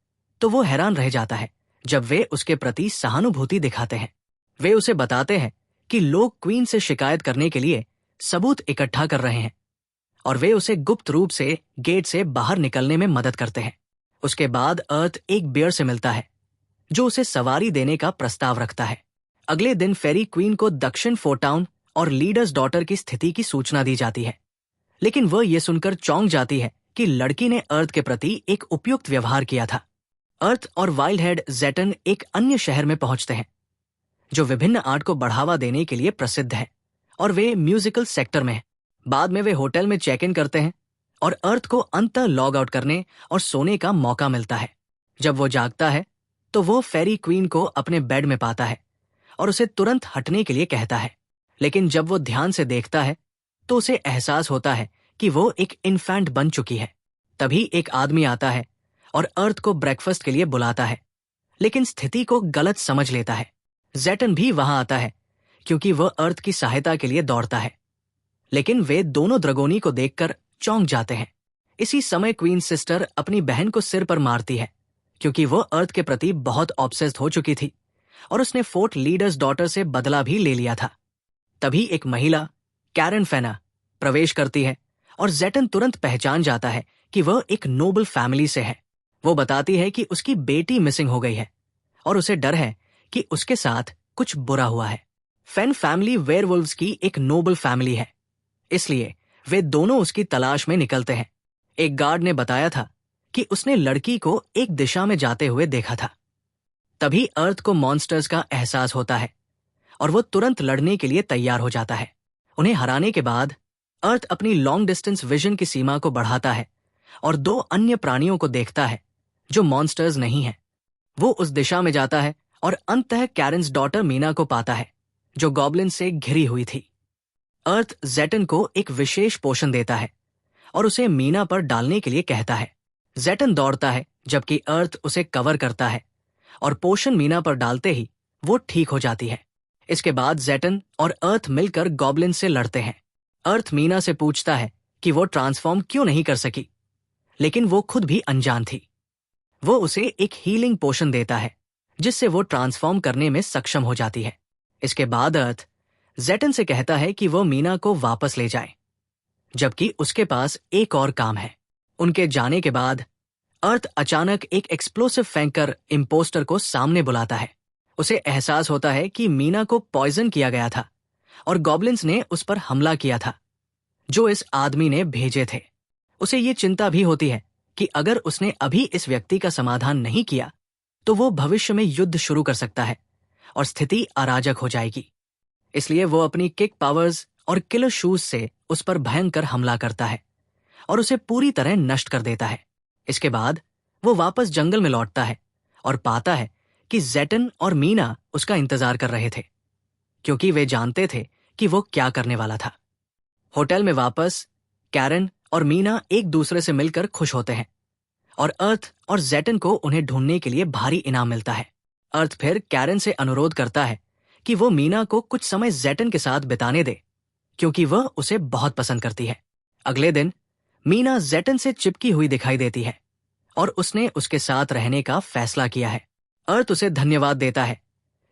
तो वो हैरान रह जाता है जब वे उसके प्रति सहानुभूति दिखाते हैं। वे उसे बताते हैं कि लोग क्वीन से शिकायत करने के लिए सबूत इकट्ठा कर रहे हैं और वे उसे गुप्त रूप से गेट से बाहर निकलने में मदद करते हैं। उसके बाद अर्थ एक बियर से मिलता है जो उसे सवारी देने का प्रस्ताव रखता है। अगले दिन फेरी क्वीन को दक्षिण फोर्टाउन और लीडर्स डॉटर की स्थिति की सूचना दी जाती है, लेकिन वह यह सुनकर चौंक जाती है कि लड़की ने अर्थ के प्रति एक उपयुक्त व्यवहार किया था। अर्थ और वाइल्ड हेड जेटन एक अन्य शहर में पहुंचते हैं जो विभिन्न आर्ट को बढ़ावा देने के लिए प्रसिद्ध है और वे म्यूजिकल सेक्टर में हैं। बाद में वे होटल में चेक इन करते हैं और अर्थ को अंततः लॉग आउट करने और सोने का मौका मिलता है। जब वो जागता है तो वो फेरी क्वीन को अपने बेड में पाता है और उसे तुरंत हटने के लिए कहता है, लेकिन जब वो ध्यान से देखता है तो उसे एहसास होता है कि वो एक इन्फेंट बन चुकी है। तभी एक आदमी आता है और अर्थ को ब्रेकफास्ट के लिए बुलाता है, लेकिन स्थिति को गलत समझ लेता है। जेटन भी वहां आता है क्योंकि वह अर्थ की सहायता के लिए दौड़ता है, लेकिन वे दोनों द्रगोनी को देखकर चौंक जाते हैं। इसी समय क्वीन सिस्टर अपनी बहन को सिर पर मारती है क्योंकि वो अर्थ के प्रति बहुत ऑब्सेस्ड हो चुकी थी और उसने फोर्ट लीडर्स डॉटर से बदला भी ले लिया था। तभी एक महिला कैरन फेना प्रवेश करती है और जेटन तुरंत पहचान जाता है कि वह एक नोबल फैमिली से है। वो बताती है कि उसकी बेटी मिसिंग हो गई है और उसे डर है कि उसके साथ कुछ बुरा हुआ है। फेन फैमिली वेयरवुल्व्स की एक नोबल फैमिली है, इसलिए वे दोनों उसकी तलाश में निकलते हैं। एक गार्ड ने बताया था कि उसने लड़की को एक दिशा में जाते हुए देखा था। तभी अर्थ को मॉन्स्टर्स का एहसास होता है और वो तुरंत लड़ने के लिए तैयार हो जाता है। उन्हें हराने के बाद अर्थ अपनी लॉन्ग डिस्टेंस विजन की सीमा को बढ़ाता है और दो अन्य प्राणियों को देखता है जो मॉन्स्टर्स नहीं हैं। वो उस दिशा में जाता है और अंततः कैरन्स डॉटर मीना को पाता है जो गॉब्लिन से घिरी हुई थी। अर्थ जेटन को एक विशेष पोषण देता है और उसे मीना पर डालने के लिए कहता है। जेटन दौड़ता है जबकि अर्थ उसे कवर करता है और पोषण मीना पर डालते ही वो ठीक हो जाती है। इसके बाद जेटन और अर्थ मिलकर गॉब्लिन से लड़ते हैं। अर्थ मीना से पूछता है कि वो ट्रांसफॉर्म क्यों नहीं कर सकी, लेकिन वो खुद भी अनजान थी। वो उसे एक हीलिंग पोशन देता है जिससे वो ट्रांसफॉर्म करने में सक्षम हो जाती है। इसके बाद अर्थ जेटन से कहता है कि वो मीना को वापस ले जाए, जबकि उसके पास एक और काम है। उनके जाने के बाद अर्थ अचानक एक एक्सप्लोसिव फेंककर इम्पोस्टर को सामने बुलाता है। उसे एहसास होता है कि मीना को पॉइजन किया गया था और गॉब्लिन्स ने उस पर हमला किया था जो इस आदमी ने भेजे थे। उसे ये चिंता भी होती है कि अगर उसने अभी इस व्यक्ति का समाधान नहीं किया तो वो भविष्य में युद्ध शुरू कर सकता है और स्थिति अराजक हो जाएगी। इसलिए वो अपनी किक पावर्स और किलर शूज से उस पर भयंकर हमला करता है और उसे पूरी तरह नष्ट कर देता है। इसके बाद वो वापस जंगल में लौटता है और पाता है कि जेटन और मीना उसका इंतजार कर रहे थे, क्योंकि वे जानते थे कि वो क्या करने वाला था। होटल में वापस कैरन और मीना एक दूसरे से मिलकर खुश होते हैं और अर्थ और जेटन को उन्हें ढूंढने के लिए भारी इनाम मिलता है। अर्थ फिर कैरन से अनुरोध करता है कि वो मीना को कुछ समय जेटन के साथ बिताने दे, क्योंकि वह उसे बहुत पसंद करती है। अगले दिन मीना जेटन से चिपकी हुई दिखाई देती है और उसने उसके साथ रहने का फैसला किया है। अर्थ उसे धन्यवाद देता है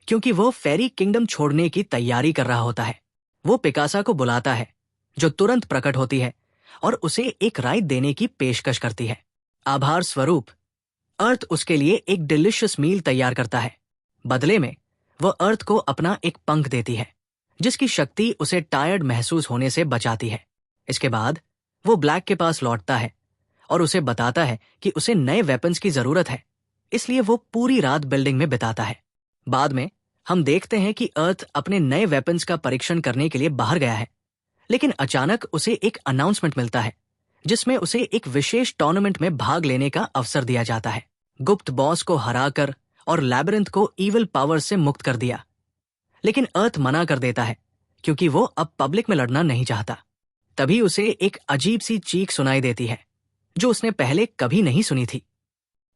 क्योंकि वो फेरी किंगडम छोड़ने की तैयारी कर रहा होता है। वो पिकासा को बुलाता है, जो तुरंत प्रकट होती है और उसे एक राइड देने की पेशकश करती है। आभार स्वरूप अर्थ उसके लिए एक डिलिशियस मील तैयार करता है। बदले में वह अर्थ को अपना एक पंख देती है, जिसकी शक्ति उसे टायर्ड महसूस होने से बचाती है। इसके बाद वो ब्लैक के पास लौटता है और उसे बताता है कि उसे नए वेपन्स की जरूरत है, इसलिए वो पूरी रात बिल्डिंग में बिताता है। बाद में हम देखते हैं कि अर्थ अपने नए वेपन्स का परीक्षण करने के लिए बाहर गया है, लेकिन अचानक उसे एक अनाउंसमेंट मिलता है जिसमें उसे एक विशेष टूर्नामेंट में भाग लेने का अवसर दिया जाता है। गुप्त बॉस को हराकर और लैबिरिंथ को ईविल पावर से मुक्त कर दिया, लेकिन अर्थ मना कर देता है क्योंकि वो अब पब्लिक में लड़ना नहीं चाहता। तभी उसे एक अजीब सी चीख सुनाई देती है जो उसने पहले कभी नहीं सुनी थी।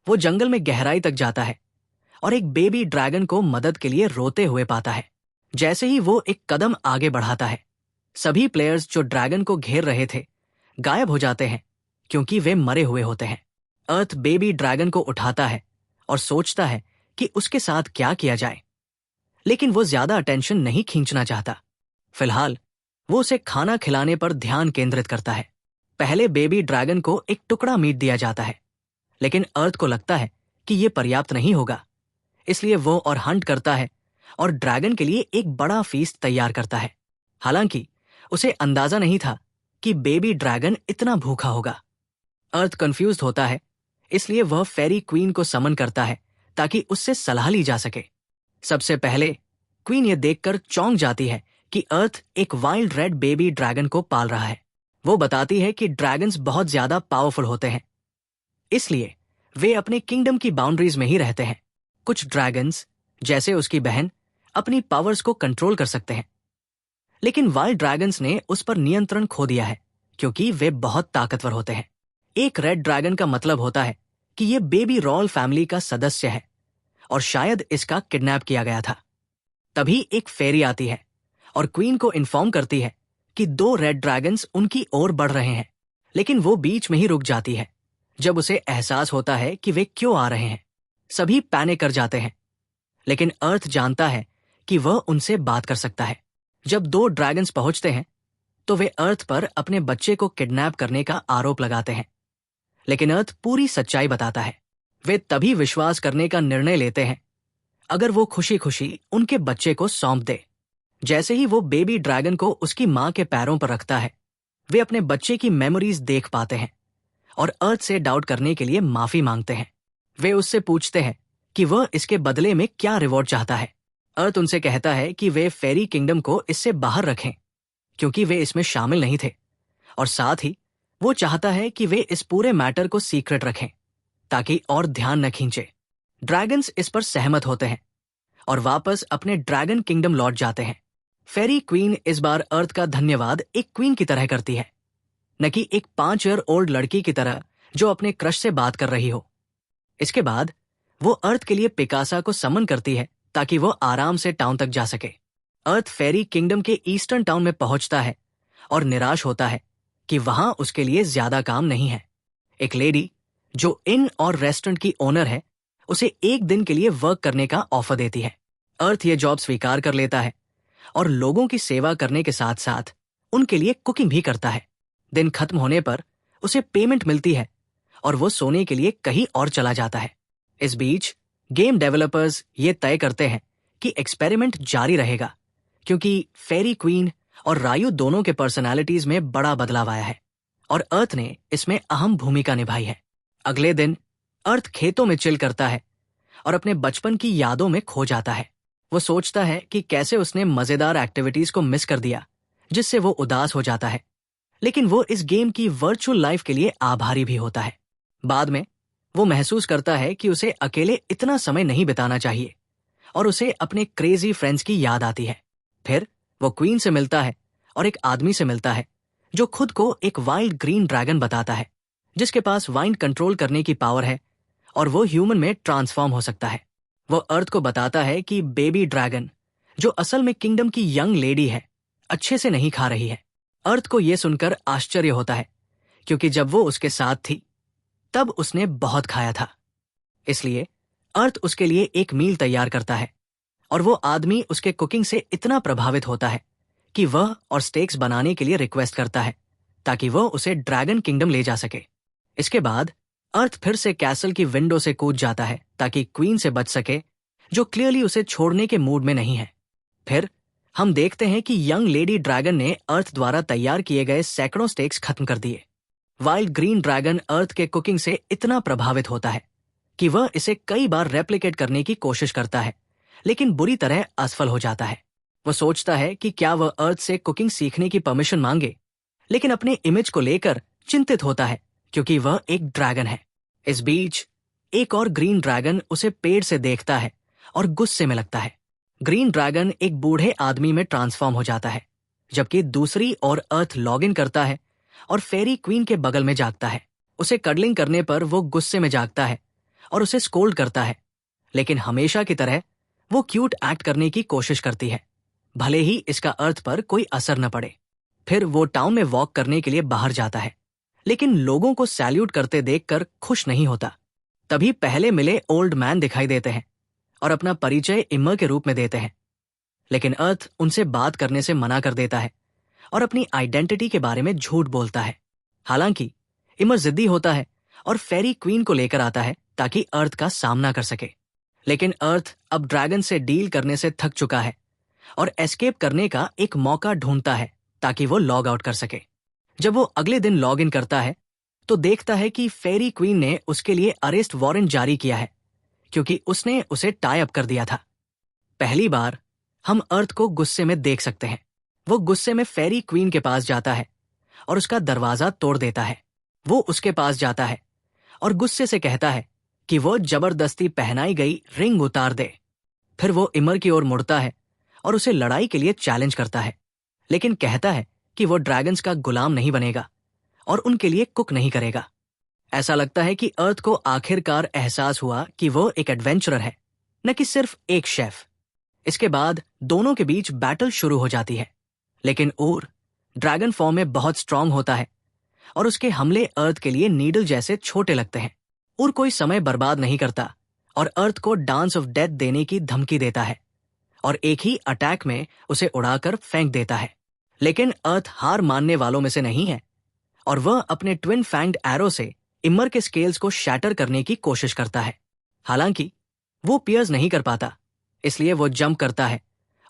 वो जंगल में गहराई तक जाता है और एक बेबी ड्रैगन को मदद के लिए रोते हुए पाता है। जैसे ही वो एक कदम आगे बढ़ाता है, सभी प्लेयर्स जो ड्रैगन को घेर रहे थे गायब हो जाते हैं क्योंकि वे मरे हुए होते हैं। अर्थ बेबी ड्रैगन को उठाता है और सोचता है कि उसके साथ क्या किया जाए, लेकिन वो ज्यादा अटेंशन नहीं खींचना चाहता। फिलहाल वो उसे खाना खिलाने पर ध्यान केंद्रित करता है। पहले बेबी ड्रैगन को एक टुकड़ा मीट दिया जाता है, लेकिन अर्थ को लगता है कि ये पर्याप्त नहीं होगा, इसलिए वो और हंट करता है और ड्रैगन के लिए एक बड़ा फीस्ट तैयार करता है। हालांकि उसे अंदाजा नहीं था कि बेबी ड्रैगन इतना भूखा होगा। अर्थ कंफ्यूज्ड होता है, इसलिए वह फेरी क्वीन को समन करता है ताकि उससे सलाह ली जा सके। सबसे पहले क्वीन ये देखकर चौंक जाती है कि अर्थ एक वाइल्ड रेड बेबी ड्रैगन को पाल रहा है। वो बताती है कि ड्रैगन्स बहुत ज्यादा पावरफुल होते हैं, इसलिए वे अपने किंगडम की बाउंड्रीज में ही रहते हैं। कुछ ड्रैगन्स, जैसे उसकी बहन, अपनी पावर्स को कंट्रोल कर सकते हैं, लेकिन वाइल्ड ड्रैगन्स ने उस पर नियंत्रण खो दिया है क्योंकि वे बहुत ताकतवर होते हैं। एक रेड ड्रैगन का मतलब होता है कि ये बेबी रॉयल फैमिली का सदस्य है और शायद इसका किडनैप किया गया था। तभी एक फेरी आती है और क्वीन को इन्फॉर्म करती है कि 2 रेड ड्रैगन्स उनकी ओर बढ़ रहे हैं, लेकिन वो बीच में ही रुक जाती है जब उसे एहसास होता है कि वे क्यों आ रहे हैं। सभी पैनिक कर जाते हैं, लेकिन अर्थ जानता है कि वह उनसे बात कर सकता है। जब 2 ड्रैगन्स पहुंचते हैं तो वे अर्थ पर अपने बच्चे को किडनैप करने का आरोप लगाते हैं, लेकिन अर्थ पूरी सच्चाई बताता है। वे तभी विश्वास करने का निर्णय लेते हैं अगर वो खुशी खुशी उनके बच्चे को सौंप दे। जैसे ही वो बेबी ड्रैगन को उसकी मां के पैरों पर रखता है, वे अपने बच्चे की मेमोरीज देख पाते हैं और अर्थ से डाउट करने के लिए माफी मांगते हैं। वे उससे पूछते हैं कि वह इसके बदले में क्या रिवॉर्ड चाहता है। अर्थ उनसे कहता है कि वे फेरी किंगडम को इससे बाहर रखें क्योंकि वे इसमें शामिल नहीं थे, और साथ ही वो चाहता है कि वे इस पूरे मैटर को सीक्रेट रखें ताकि और ध्यान न खींचे। ड्रैगन्स इस पर सहमत होते हैं और वापस अपने ड्रैगन किंगडम लौट जाते हैं। फेरी क्वीन इस बार अर्थ का धन्यवाद एक क्वीन की तरह करती है, न कि एक 5 ईयर ओल्ड लड़की की तरह जो अपने क्रश से बात कर रही हो। इसके बाद वो अर्थ के लिए पिकासा को समन करती है ताकि वो आराम से टाउन तक जा सके। अर्थ फेरी किंगडम के ईस्टर्न टाउन में पहुंचता है और निराश होता है कि वहां उसके लिए ज्यादा काम नहीं है। एक लेडी जो इन और रेस्टोरेंट की ओनर है उसे एक दिन के लिए वर्क करने का ऑफर देती है। अर्थ ये जॉब स्वीकार कर लेता है और लोगों की सेवा करने के साथ साथ उनके लिए कुकिंग भी करता है। दिन खत्म होने पर उसे पेमेंट मिलती है और वो सोने के लिए कहीं और चला जाता है। इस बीच गेम डेवलपर्स ये तय करते हैं कि एक्सपेरिमेंट जारी रहेगा क्योंकि फेरी क्वीन और रायु दोनों के पर्सनालिटीज में बड़ा बदलाव आया है और अर्थ ने इसमें अहम भूमिका निभाई है। अगले दिन अर्थ खेतों में चिल करता है और अपने बचपन की यादों में खो जाता है। वो सोचता है कि कैसे उसने मजेदार एक्टिविटीज को मिस कर दिया जिससे वो उदास हो जाता है, लेकिन वो इस गेम की वर्चुअल लाइफ के लिए आभारी भी होता है। बाद में वो महसूस करता है कि उसे अकेले इतना समय नहीं बिताना चाहिए और उसे अपने क्रेजी फ्रेंड्स की याद आती है। फिर वो क्वीन से मिलता है और एक आदमी से मिलता है जो खुद को एक वाइल्ड ग्रीन ड्रैगन बताता है, जिसके पास वाइंड कंट्रोल करने की पावर है और वो ह्यूमन में ट्रांसफॉर्म हो सकता है। वो अर्थ को बताता है कि बेबी ड्रैगन, जो असल में किंगडम की यंग लेडी है, अच्छे से नहीं खा रही है। अर्थ को यह सुनकर आश्चर्य होता है, क्योंकि जब वो उसके साथ थी तब उसने बहुत खाया था। इसलिए अर्थ उसके लिए एक मील तैयार करता है और वो आदमी उसके कुकिंग से इतना प्रभावित होता है कि वह और स्टेक्स बनाने के लिए रिक्वेस्ट करता है ताकि वह उसे ड्रैगन किंगडम ले जा सके। इसके बाद अर्थ फिर से कैसल की विंडो से कूद जाता है ताकि क्वीन से बच सके, जो क्लियरली उसे छोड़ने के मूड में नहीं है। फिर हम देखते हैं कि यंग लेडी ड्रैगन ने अर्थ द्वारा तैयार किए गए सैकड़ों स्टेक्स खत्म कर दिए। वाइल्ड ग्रीन ड्रैगन अर्थ के कुकिंग से इतना प्रभावित होता है कि वह इसे कई बार रेप्लिकेट करने की कोशिश करता है, लेकिन बुरी तरह असफल हो जाता है। वह सोचता है कि क्या वह अर्थ से कुकिंग सीखने की परमिशन मांगे, लेकिन अपने इमेज को लेकर चिंतित होता है क्योंकि वह एक ड्रैगन है। इस बीच एक और ग्रीन ड्रैगन उसे पेड़ से देखता है और गुस्से में लगता है। ग्रीन ड्रैगन एक बूढ़े आदमी में ट्रांसफॉर्म हो जाता है, जबकि दूसरी ओर अर्थ लॉग इन करता है और फेरी क्वीन के बगल में जागता है। उसे कडलिंग करने पर वो गुस्से में जागता है और उसे स्कोल्ड करता है, लेकिन हमेशा की तरह वो क्यूट एक्ट करने की कोशिश करती है, भले ही इसका अर्थ पर कोई असर न पड़े। फिर वो टाउन में वॉक करने के लिए बाहर जाता है, लेकिन लोगों को सैल्यूट करते देखकर खुश नहीं होता। तभी पहले मिले ओल्ड मैन दिखाई देते हैं और अपना परिचय इमर के रूप में देते हैं, लेकिन अर्थ उनसे बात करने से मना कर देता है और अपनी आइडेंटिटी के बारे में झूठ बोलता है। हालांकि इमर जिद्दी होता है और फेरी क्वीन को लेकर आता है ताकि अर्थ का सामना कर सके, लेकिन अर्थ अब ड्रैगन से डील करने से थक चुका है और एस्केप करने का एक मौका ढूंढता है ताकि वो लॉग आउट कर सके। जब वो अगले दिन लॉग इन करता है तो देखता है कि फेरी क्वीन ने उसके लिए अरेस्ट वारंट जारी किया है क्योंकि उसने उसे टाई अप कर दिया था। पहली बार हम अर्थ को गुस्से में देख सकते हैं। वो गुस्से में फेरी क्वीन के पास जाता है और उसका दरवाजा तोड़ देता है। वो उसके पास जाता है और गुस्से से कहता है कि वो जबरदस्ती पहनाई गई रिंग उतार दे। फिर वो इमर की ओर मुड़ता है और उसे लड़ाई के लिए चैलेंज करता है, लेकिन कहता है कि वो ड्रैगन्स का गुलाम नहीं बनेगा और उनके लिए कुक नहीं करेगा। ऐसा लगता है कि अर्थ को आखिरकार एहसास हुआ कि वो एक एडवेंचरर है, न कि सिर्फ एक शेफ। इसके बाद दोनों के बीच बैटल शुरू हो जाती है, लेकिन ऊर ड्रैगन फॉर्म में बहुत स्ट्रांग होता है और उसके हमले अर्थ के लिए नीडल जैसे छोटे लगते हैं। ऊर कोई समय बर्बाद नहीं करता और अर्थ को डांस ऑफ डेथ देने की धमकी देता है और एक ही अटैक में उसे उड़ाकर फेंक देता है। लेकिन अर्थ हार मानने वालों में से नहीं है और वह अपने ट्विन फैंग्ड एरो से इमर के स्केल्स को शैटर करने की कोशिश करता है। हालांकि वो पियर्स नहीं कर पाता, इसलिए वो जंप करता है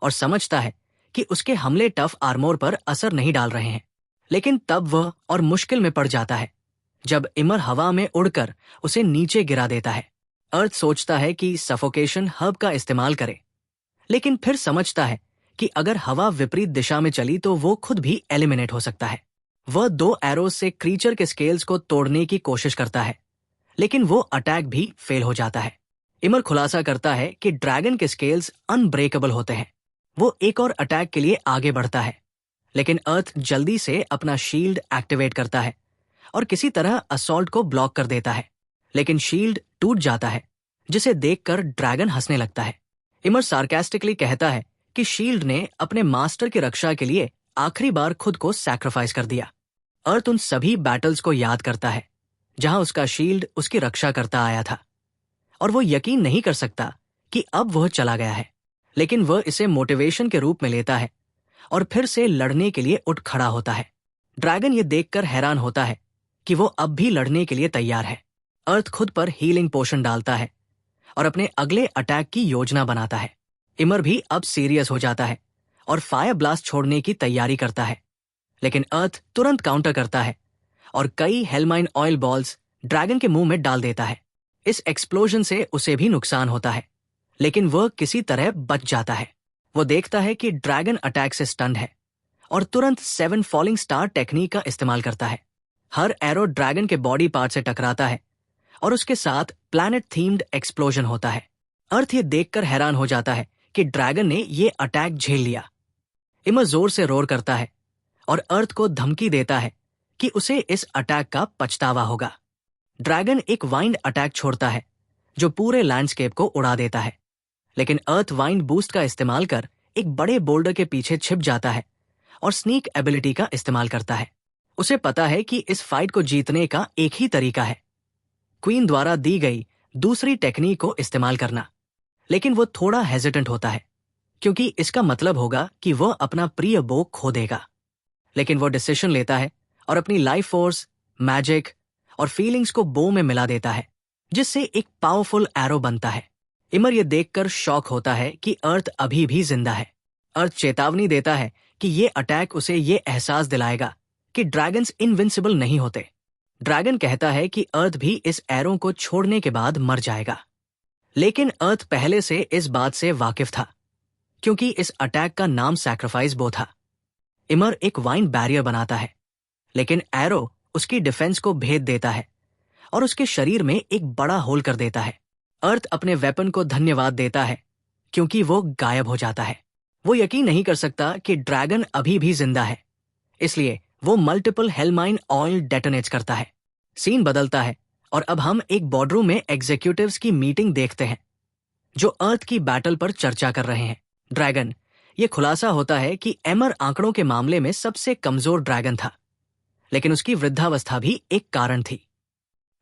और समझता है कि उसके हमले टफ आर्मोर पर असर नहीं डाल रहे हैं। लेकिन तब वह और मुश्किल में पड़ जाता है जब इमर हवा में उड़कर उसे नीचे गिरा देता है। अर्थ सोचता है कि सफोकेशन हर्ब का इस्तेमाल करे, लेकिन फिर समझता है कि अगर हवा विपरीत दिशा में चली तो वो खुद भी एलिमिनेट हो सकता है। वह 2 एरोज से क्रीचर के स्केल्स को तोड़ने की कोशिश करता है, लेकिन वो अटैक भी फेल हो जाता है। इमर खुलासा करता है कि ड्रैगन के स्केल्स अनब्रेकेबल होते हैं। वो एक और अटैक के लिए आगे बढ़ता है, लेकिन अर्थ जल्दी से अपना शील्ड एक्टिवेट करता है और किसी तरह असॉल्ट को ब्लॉक कर देता है, लेकिन शील्ड टूट जाता है, जिसे देखकर ड्रैगन हंसने लगता है। इमर सार्कास्टिकली कहता है कि शील्ड ने अपने मास्टर की रक्षा के लिए आखिरी बार खुद को सैक्रिफाइस कर दिया। अर्थ उन सभी बैटल्स को याद करता है जहां उसका शील्ड उसकी रक्षा करता आया था और वो यकीन नहीं कर सकता कि अब वह चला गया है, लेकिन वह इसे मोटिवेशन के रूप में लेता है और फिर से लड़ने के लिए उठ खड़ा होता है। ड्रैगन ये देखकर हैरान होता है कि वो अब भी लड़ने के लिए तैयार है। अर्थ खुद पर हीलिंग पोशन डालता है और अपने अगले अटैक की योजना बनाता है। इमर भी अब सीरियस हो जाता है और फायर ब्लास्ट छोड़ने की तैयारी करता है, लेकिन अर्थ तुरंत काउंटर करता है और कई हेलमाइन ऑयल बॉल्स ड्रैगन के मुंह में डाल देता है। इस एक्सप्लोजन से उसे भी नुकसान होता है, लेकिन वह किसी तरह बच जाता है। वो देखता है कि ड्रैगन अटैक से स्टन्ड है और तुरंत 7 फॉलिंग स्टार टेक्निक का इस्तेमाल करता है। हर एरो ड्रैगन के बॉडी पार्ट से टकराता है और उसके साथ प्लैनेट थीम्ड एक्सप्लोजन होता है। अर्थ ये देखकर हैरान हो जाता है कि ड्रैगन ने ये अटैक झेल लिया। इमर जोर से रोर करता है और अर्थ को धमकी देता है कि उसे इस अटैक का पछतावा होगा। ड्रैगन एक वाइंड अटैक छोड़ता है जो पूरे लैंडस्केप को उड़ा देता है, लेकिन अर्थ वाइंड बूस्ट का इस्तेमाल कर एक बड़े बोल्डर के पीछे छिप जाता है और स्नीक एबिलिटी का इस्तेमाल करता है। उसे पता है कि इस फाइट को जीतने का एक ही तरीका है, क्वीन द्वारा दी गई दूसरी टेक्निक को इस्तेमाल करना। लेकिन वो थोड़ा हेजिटेंट होता है क्योंकि इसका मतलब होगा कि वह अपना प्रिय बो खो देगा। लेकिन वो डिसीजन लेता है और अपनी लाइफ फोर्स, मैजिक और फीलिंग्स को बो में मिला देता है, जिससे एक पावरफुल एरो बनता है। इमर ये देखकर शॉक होता है कि अर्थ अभी भी जिंदा है। अर्थ चेतावनी देता है कि ये अटैक उसे ये एहसास दिलाएगा कि ड्रैगन्स इनविंसिबल नहीं होते। ड्रैगन कहता है कि अर्थ भी इस एरो को छोड़ने के बाद मर जाएगा, लेकिन अर्थ पहले से इस बात से वाकिफ था क्योंकि इस अटैक का नाम सैक्रिफाइस बो था। इमर एक वाइन बैरियर बनाता है, लेकिन एरो उसकी डिफेंस को भेद देता है और उसके शरीर में एक बड़ा होल कर देता है। अर्थ अपने वेपन को धन्यवाद देता है क्योंकि वो गायब हो जाता है। वो यकीन नहीं कर सकता कि ड्रैगन अभी भी जिंदा है, इसलिए वो मल्टीपल हेलमाइन ऑयल डेटोनेट्स करता है। सीन बदलता है और अब हम एक बोर्डरूम में एग्जीक्यूटिव्स की मीटिंग देखते हैं जो अर्थ की बैटल पर चर्चा कर रहे हैं। ड्रैगन, ये खुलासा होता है कि एमर आंकड़ों के मामले में सबसे कमजोर ड्रैगन था, लेकिन उसकी वृद्धावस्था भी एक कारण थी।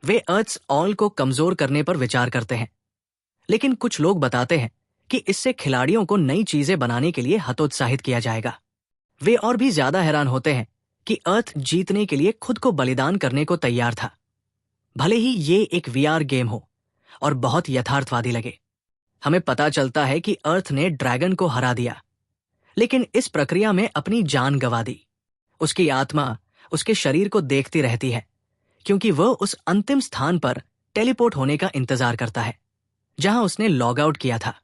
वे अर्थ्स ऑल को कमजोर करने पर विचार करते हैं, लेकिन कुछ लोग बताते हैं कि इससे खिलाड़ियों को नई चीजें बनाने के लिए हतोत्साहित किया जाएगा। वे और भी ज्यादा हैरान होते हैं कि अर्थ जीतने के लिए खुद को बलिदान करने को तैयार था, भले ही ये एक वीआर गेम हो और बहुत यथार्थवादी लगे। हमें पता चलता है कि अर्थ ने ड्रैगन को हरा दिया, लेकिन इस प्रक्रिया में अपनी जान गंवा दी। उसकी आत्मा उसके शरीर को देखती रहती है क्योंकि वह उस अंतिम स्थान पर टेलीपोर्ट होने का इंतजार करता है जहां उसने लॉग आउट किया था।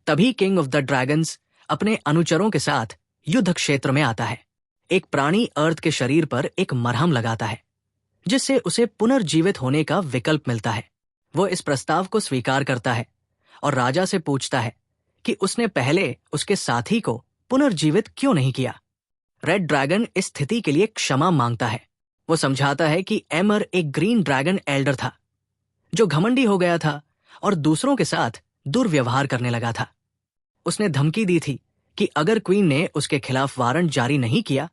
तभी किंग ऑफ द ड्रैगन्स अपने अनुचरों के साथ युद्ध क्षेत्र में आता है। एक प्राणी अर्थ के शरीर पर एक मरहम लगाता है जिससे उसे पुनर्जीवित होने का विकल्प मिलता है। वो इस प्रस्ताव को स्वीकार करता है और राजा से पूछता है कि उसने पहले उसके साथी को पुनर्जीवित क्यों नहीं किया। रेड ड्रैगन इस स्थिति के लिए क्षमा मांगता है। वो समझाता है कि एमर एक ग्रीन ड्रैगन एल्डर था जो घमंडी हो गया था और दूसरों के साथ दुर्व्यवहार करने लगा था। उसने धमकी दी थी कि अगर क्वीन ने उसके खिलाफ वारंट जारी नहीं किया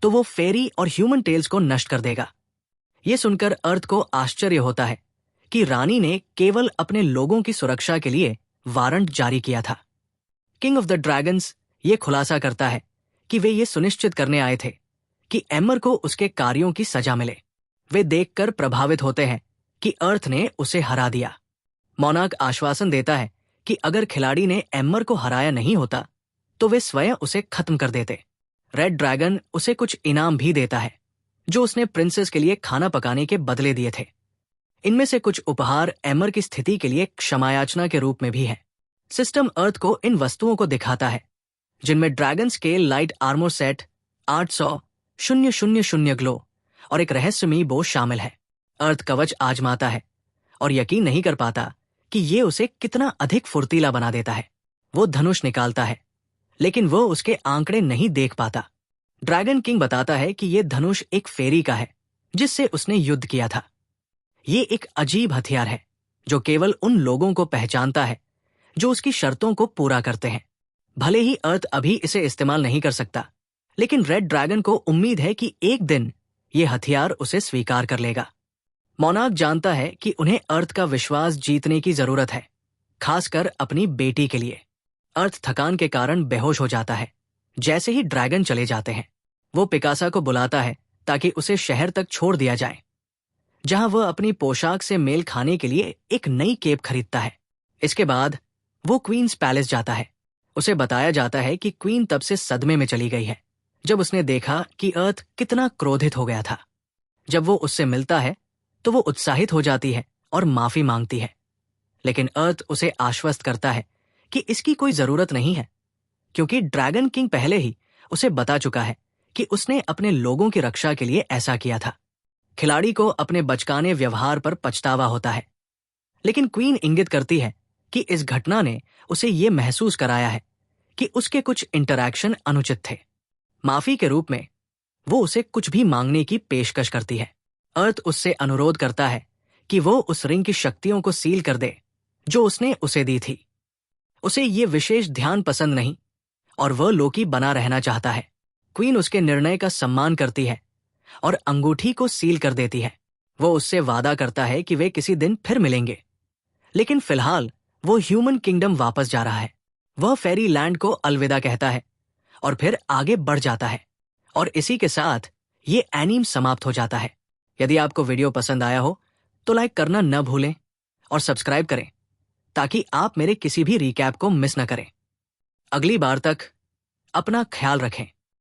तो वो फेरी और ह्यूमन टेल्स को नष्ट कर देगा। ये सुनकर अर्थ को आश्चर्य होता है कि रानी ने केवल अपने लोगों की सुरक्षा के लिए वारंट जारी किया था। किंग ऑफ द ड्रैगन्स ये खुलासा करता है कि वे ये सुनिश्चित करने आए थे कि एमर को उसके कार्यों की सजा मिले। वे देखकर प्रभावित होते हैं कि अर्थ ने उसे हरा दिया। मोनार्क आश्वासन देता है कि अगर खिलाड़ी ने एमर को हराया नहीं होता तो वे स्वयं उसे खत्म कर देते। रेड ड्रैगन उसे कुछ इनाम भी देता है जो उसने प्रिंसेस के लिए खाना पकाने के बदले दिए थे। इनमें से कुछ उपहार एमर की स्थिति के लिए क्षमायाचना के रूप में भी है। सिस्टम अर्थ को इन वस्तुओं को दिखाता है जिनमें dragon scale light armour set 800,000 glow और एक रहस्यमयी बो शामिल है। अर्थ कवच आजमाता है और यकीन नहीं कर पाता कि ये उसे कितना अधिक फुर्तीला बना देता है। वो धनुष निकालता है, लेकिन वो उसके आंकड़े नहीं देख पाता। ड्रैगन किंग बताता है कि ये धनुष एक फेरी का है जिससे उसने युद्ध किया था। ये एक अजीब हथियार है जो केवल उन लोगों को पहचानता है जो उसकी शर्तों को पूरा करते हैं। भले ही अर्थ अभी इसे इस्तेमाल नहीं कर सकता, लेकिन रेड ड्रैगन को उम्मीद है कि एक दिन ये हथियार उसे स्वीकार कर लेगा। मोनार्क जानता है कि उन्हें अर्थ का विश्वास जीतने की जरूरत है, खासकर अपनी बेटी के लिए। अर्थ थकान के कारण बेहोश हो जाता है जैसे ही ड्रैगन चले जाते हैं। वो पिकासा को बुलाता है ताकि उसे शहर तक छोड़ दिया जाए, जहां वह अपनी पोशाक से मेल खाने के लिए एक नई केप खरीदता है। इसके बाद वो क्वींस पैलेस जाता है। उसे बताया जाता है कि क्वीन तब से सदमे में चली गई है जब उसने देखा कि अर्थ कितना क्रोधित हो गया था। जब वो उससे मिलता है तो वो उत्साहित हो जाती है और माफी मांगती है, लेकिन अर्थ उसे आश्वस्त करता है कि इसकी कोई जरूरत नहीं है क्योंकि ड्रैगन किंग पहले ही उसे बता चुका है कि उसने अपने लोगों की रक्षा के लिए ऐसा किया था। खिलाड़ी को अपने बचकाने व्यवहार पर पछतावा होता है, लेकिन क्वीन इंगित करती है कि इस घटना ने उसे ये महसूस कराया है कि उसके कुछ इंटरैक्शन अनुचित थे। माफी के रूप में वो उसे कुछ भी मांगने की पेशकश करती है। अर्थ उससे अनुरोध करता है कि वो उस रिंग की शक्तियों को सील कर दे जो उसने उसे दी थी। उसे ये विशेष ध्यान पसंद नहीं और वह लोकी बना रहना चाहता है। क्वीन उसके निर्णय का सम्मान करती है और अंगूठी को सील कर देती है। वो उससे वादा करता है कि वे किसी दिन फिर मिलेंगे, लेकिन फिलहाल वो ह्यूमन किंगडम वापस जा रहा है। वह फेरी लैंड को अलविदा कहता है और फिर आगे बढ़ जाता है। और इसी के साथ ये एनीम समाप्त हो जाता है। यदि आपको वीडियो पसंद आया हो तो लाइक करना न भूलें और सब्सक्राइब करें ताकि आप मेरे किसी भी रिकैप को मिस न करें। अगली बार तक अपना ख्याल रखें।